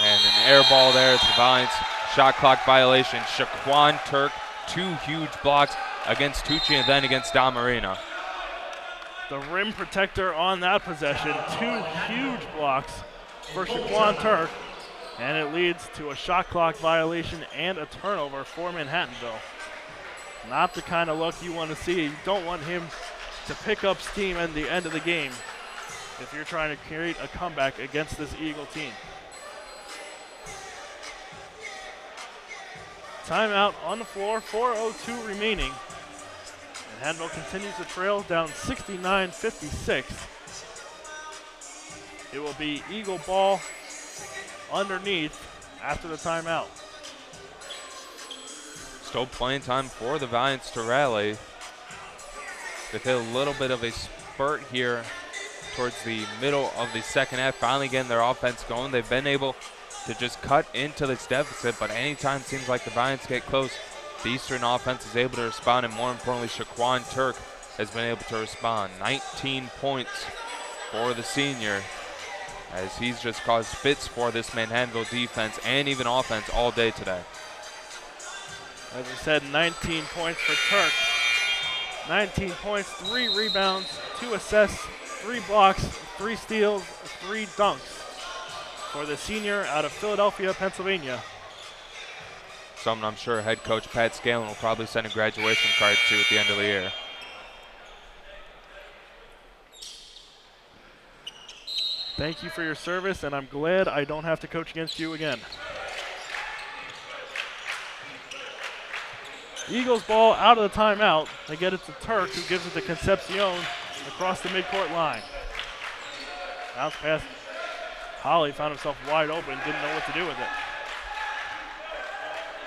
And an air ball there as the Valiants. Shot clock violation. Shaquan Turk, 2 huge blocks against Tucci and then against Dom Arena. The rim protector on that possession. 2 huge blocks for Shaquan Turk. And it leads to a shot clock violation and a turnover for Manhattanville. Not the kind of look you want to see. You don't want him to pick up steam at the end of the game if you're trying to create a comeback against this Eagle team. Timeout on the floor, 4:02 remaining. Manhattanville continues to trail down 69-56. It will be Eagle ball underneath after the timeout. Still playing time for the Valiants to rally. They've hit a little bit of a spurt here towards the middle of the second half, finally getting their offense going. They've been able to just cut into this deficit, but anytime it seems like the Valiants get close, the Eastern offense is able to respond, and more importantly, Shaquan Turk has been able to respond. 19 points for the senior, as he's just caused fits for this Manhattanville defense and even offense all day today. As I said, 19 points for Turk. 19 points, 3 rebounds, 2 assists, 3 blocks, 3 steals, 3 dunks for the senior out of Philadelphia, Pennsylvania. Something I'm sure head coach Pat Scanlon will probably send a graduation card to at the end of the year. Thank you for your service, and I'm glad I don't have to coach against you again. Eagles ball out of the timeout. They get it to Turk, who gives it to Concepcion across the midcourt line. Bounce pass. Holly found himself wide open, didn't know what to do with it.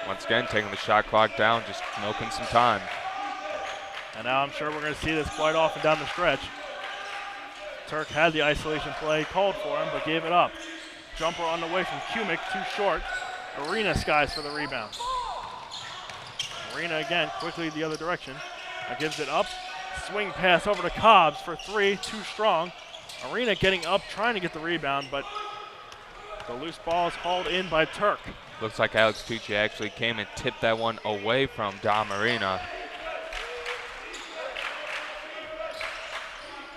Once again, taking the shot clock down, just milking some time. And now I'm sure we're going to see this quite often down the stretch. Turk had the isolation play called for him, but gave it up. Jumper on the way from Kumick, too short. Arena skies for the rebound. Arena again, quickly the other direction. Gives it up. Swing pass over to Cobbs for three, too strong. Arena getting up, trying to get the rebound, but the loose ball is hauled in by Turk. Looks like Alex Tucci actually came and tipped that one away from Dom Arena.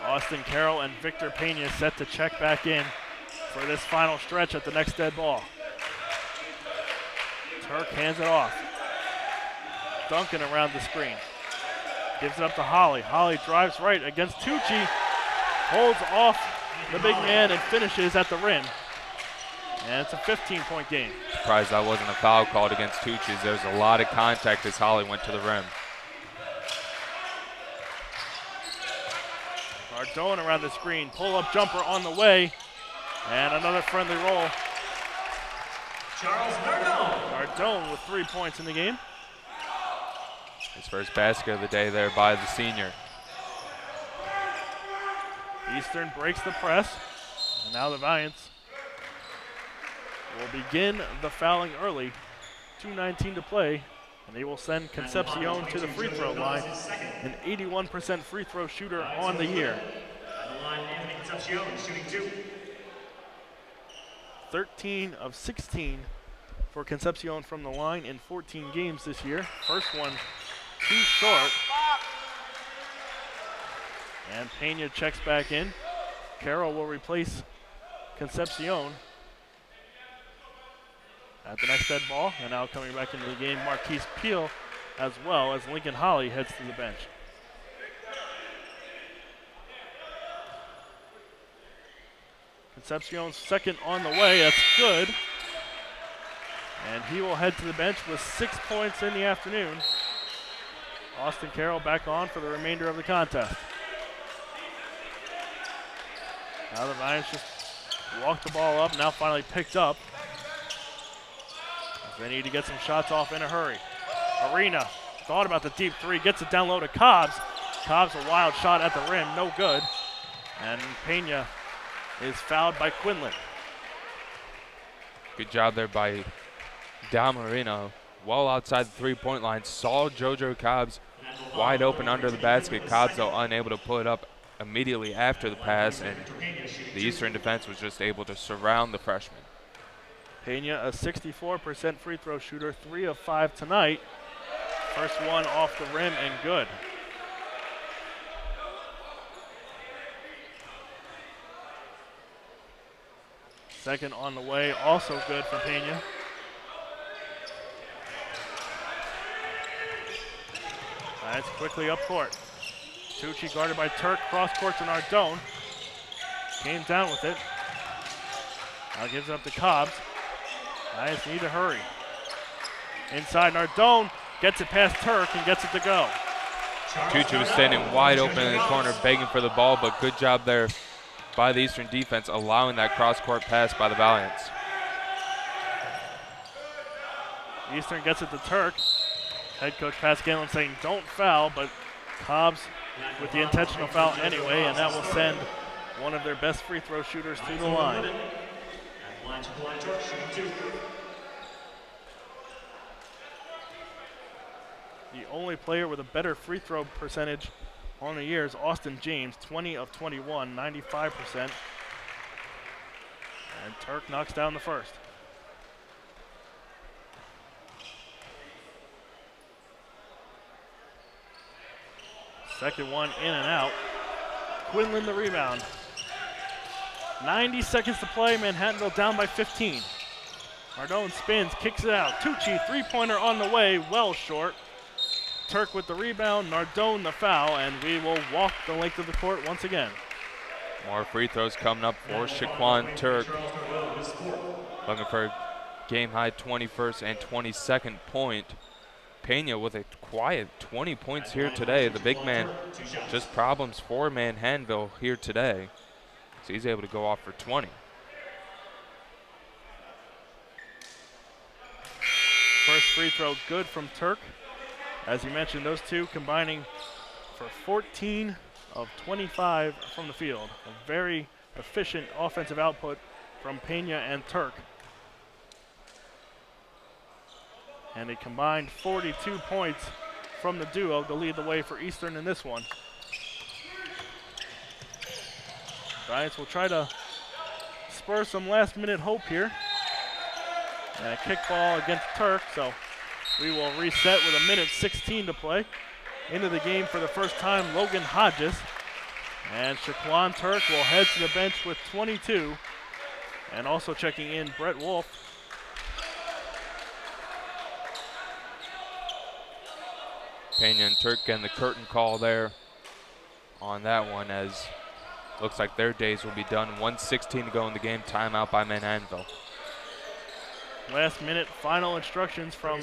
Austin Carroll and Victor Pena set to check back in for this final stretch at the next dead ball. Turk hands it off. Duncan around the screen. Gives it up to Holly. Holly drives right against Tucci. Holds off the big man and finishes at the rim. And it's a 15-point game. Surprised that wasn't a foul called against Tucci. There's a lot of contact as Holly went to the rim. Nardone around the screen. Pull-up jumper on the way. And another friendly roll. Charles Nardone. Nardone with 3 points in the game. His first basket of the day there by the senior. Eastern breaks the press. And now the Valiants will begin the fouling early. 2:19 to play. And they will send Concepcion to the free throw line. An 81% free throw shooter on the year. At the line, Anthony Concepcion shooting 2. 13 of 16 for Concepcion from the line in 14 games this year. First one too short. And Pena checks back in. Carroll will replace Concepcion at the next dead ball. And now coming back into the game, Marquise Peel, as well as Lincoln Holly heads to the bench. Concepcion's second on the way, that's good. And he will head to the bench with 6 points in the afternoon. Austin Carroll back on for the remainder of the contest. Now the Lions just walk the ball up, now finally picked up. They need to get some shots off in a hurry. Arena thought about the deep three, gets it down low to Cobbs. Cobbs a wild shot at the rim, no good. And Pena is fouled by Quinlan. Good job there by Dom Arena. Well outside the three-point line, saw JoJo Cobbs wide open under the basket. Cobbs, though, unable to pull it up immediately after the pass, and the Eastern defense was just able to surround the freshman. Pena, a 64% free throw shooter, 3 of 5 tonight. First one off the rim and good. Second on the way, also good for Pena. That's quickly up court. Tucci guarded by Turk, cross court to Nardone. Came down with it. Now gives it up to Cobbs. Lions need to hurry. Inside, Nardone gets it past Turk and gets it to go. Tucci was standing wide open in the corner begging for the ball, but good job there by the Eastern defense allowing that cross-court pass by the Valiants. Eastern gets it to Turk. Head coach Pat Scanlon saying don't foul, but Cobbs with the intentional foul anyway, and that will send one of their best free throw shooters to the line. The only player with a better free throw percentage on the year is Austin James, 20 of 21, 95%. And Turk knocks down the first. Second one in and out. Quinlan the rebound. 90 seconds to play, Manhattanville down by 15. Nardone spins, kicks it out. Tucci, three-pointer on the way, well short. Turk with the rebound, Nardone the foul, and we will walk the length of the court once again. More free throws coming up for Shaquan Turk. Looking for a game-high 21st and 22nd point. Pena with a quiet 20 points here today. The big man, just problems for Manhattanville here today. So he's able to go off for 20. First free throw good from Turk. As you mentioned, those two combining for 14 of 25 from the field. A very efficient offensive output from Pena and Turk. And a combined 42 points from the duo to lead the way for Eastern in this one. Giants will try to spur some last-minute hope here. And a kickball against Turk, so we will reset with 1:16 to play. Into the game for the first time, Logan Hodges. And Shaquan Turk will head to the bench with 22. And also checking in, Brett Wolf. Pena and Turk getting the curtain call there on that one, as looks like their days will be done. 1:16 to go in the game. Timeout by Manhattanville. Last minute final instructions from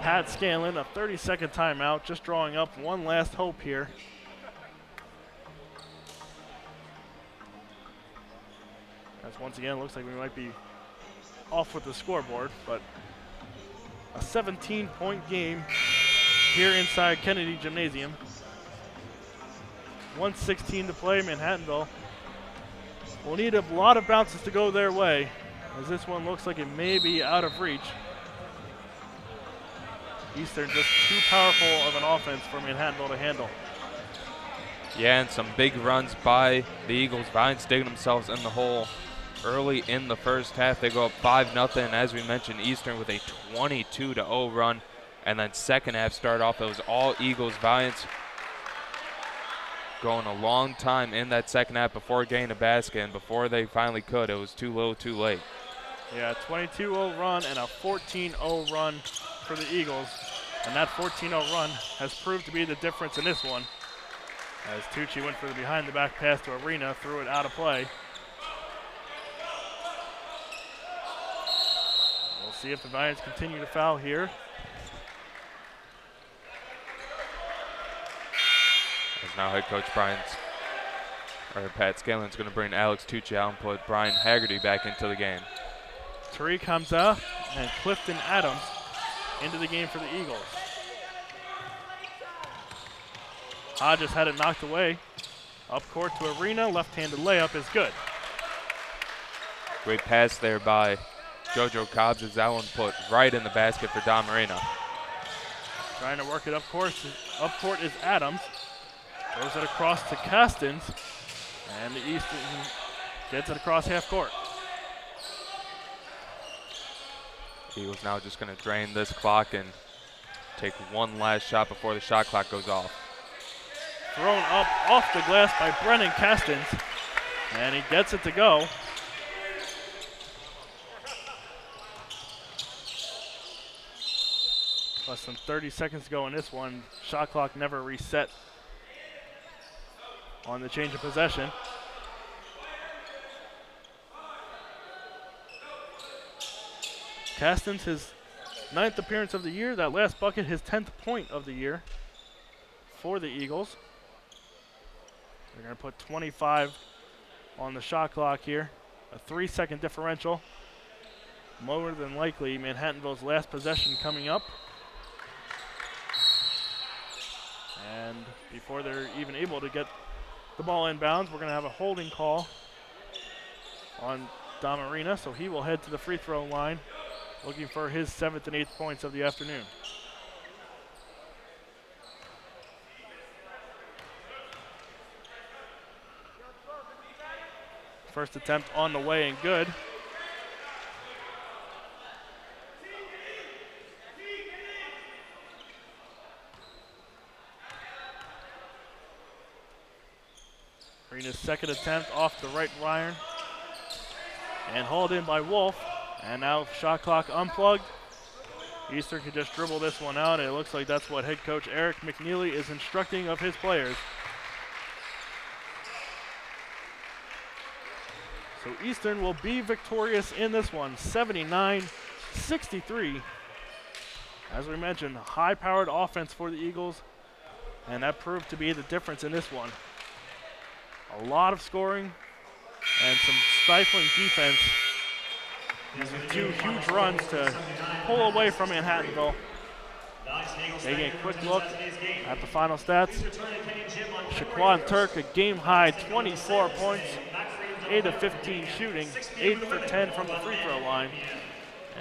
Pat Scanlon, a 30-second timeout, just drawing up one last hope here. As once again, looks like we might be off with the scoreboard, but a 17-point game here inside Kennedy Gymnasium. 1:16 to play. Manhattanville will need a lot of bounces to go their way, as this one looks like it may be out of reach. Eastern just too powerful of an offense for Manhattanville to handle. Yeah, and some big runs by the Eagles. Vines digging themselves in the hole early in the first half. They go up 5-0, as we mentioned, Eastern with a 22-0 run. And then second half start off, it was all Eagles. Vines going a long time in that second half before getting a basket, and before they finally could, it was too little too late. Yeah, 22-0 run and a 14-0 run for the Eagles. And that 14-0 run has proved to be the difference in this one, as Tucci went for the behind-the-back pass to Arena, threw it out of play. We'll see if the Lions continue to foul here. As now head coach Pat Scanlon's going to bring Alex Tucci out and put Brian Haggerty back into the game. Tariq Hamza and Clifton Adams into the game for the Eagles. Hodges had it knocked away. Up court to Arena, left-handed layup is good. Great pass there by JoJo Cobbs, as that one put right in the basket for Dom Arena. Trying to work it up court. Up court is Adams. Throws it across to Castens. And the Eastern gets it across half court. Eagles now just going to drain this clock and take one last shot before the shot clock goes off. Thrown up off the glass by Brennan Castens. And he gets it to go. Less than 30 seconds to go in this one. Shot clock never reset on the change of possession. Castens, his 9th appearance of the year. That last bucket, his 10th point of the year for the Eagles. They're going to put 25 on the shot clock here. A 3-second differential. More than likely, Manhattanville's last possession coming up. And before they're even able to get the ball inbounds, we're going to have a holding call on Dom Arena, so he will head to the free throw line, looking for his 7th and 8th points of the afternoon. First attempt on the way and good. Arena's second attempt off the right iron and hauled in by Wolf. And now shot clock unplugged. Eastern can just dribble this one out, and it looks like that's what head coach Eric McNeely is instructing of his players. So Eastern will be victorious in this one, 79-63. As we mentioned, high-powered offense for the Eagles, and that proved to be the difference in this one. A lot of scoring and some stifling defense. Using 2 huge runs to pull away from Manhattanville. Taking a quick look at the final stats. Shaquan Turk, a game-high 24 points, 8 of 15 shooting, 8 for 10 from the free throw line.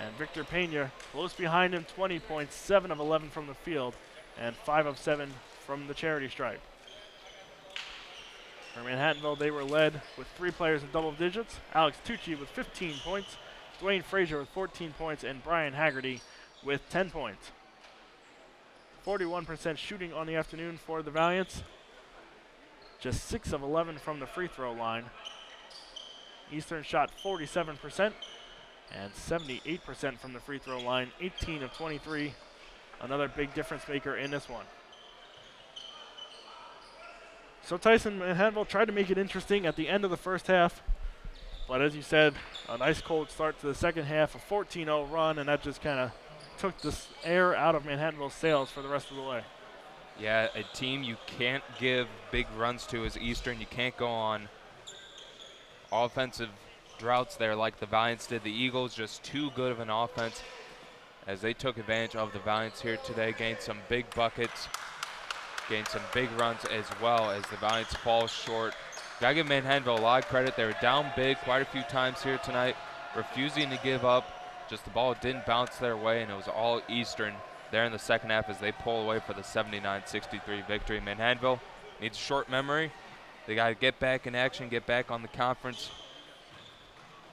And Victor Pena, close behind him, 20 points, 7 of 11 from the field, and 5 of 7 from the charity stripe. For Manhattanville, they were led with 3 players in double digits. Alex Tucci with 15 points, Dwayne Frazier with 14 points, and Brian Haggerty with 10 points. 41% shooting on the afternoon for the Valiants. Just 6 of 11 from the free throw line. Eastern shot 47% and 78% from the free throw line, 18 of 23. Another big difference maker in this one. So Tyson, Manhattanville tried to make it interesting at the end of the first half, but as you said, a nice cold start to the second half, a 14-0 run, and that just kind of took the air out of Manhattanville's sails for the rest of the way. Yeah, a team you can't give big runs to is Eastern. You can't go on offensive droughts there like the Valiants did. The Eagles just too good of an offense as they took advantage of the Valiants here today, gained some big buckets, gained some big runs as well as the Valiants fall short. Gotta give Manhattanville a lot of credit. They were down big quite a few times here tonight, refusing to give up. Just the ball didn't bounce their way, and it was all Eastern there in the second half as they pull away for the 79-63 victory. Manhattanville needs short memory. They got to get back in action, get back on the conference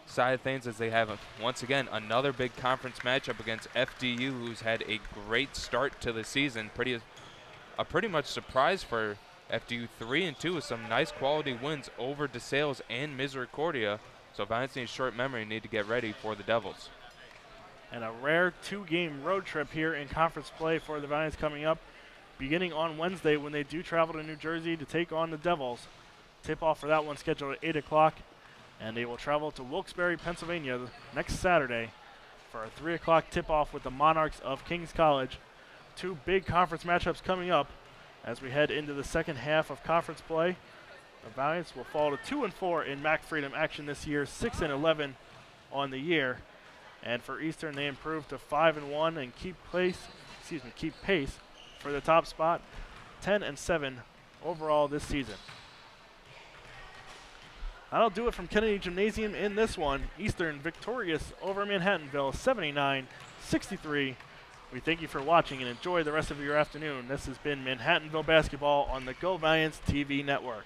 side of things as they have, once again, another big conference matchup against FDU, who's had a great start to the season. Pretty much surprise for FDU, 3-2 with some nice quality wins over DeSales and Misericordia. So Valiants need short memory, need to get ready for the Devils. And a rare 2-game road trip here in conference play for the Valiants coming up, beginning on Wednesday when they do travel to New Jersey to take on the Devils. Tip-off for that one scheduled at 8 o'clock, and they will travel to Wilkes-Barre, Pennsylvania next Saturday for a 3 o'clock tip-off with the Monarchs of King's College. 2 big conference matchups coming up as we head into the second half of conference play. The Valiants will fall to 2-4 in MAC Freedom action this year, 6-11 on the year. And for Eastern, they improved to 5-1 and keep pace for the top spot, 10-7 overall this season. That'll do it from Kennedy Gymnasium in this one. Eastern victorious over Manhattanville, 79-63. We thank you for watching and enjoy the rest of your afternoon. This has been Manhattanville Basketball on the Go Valiants TV network.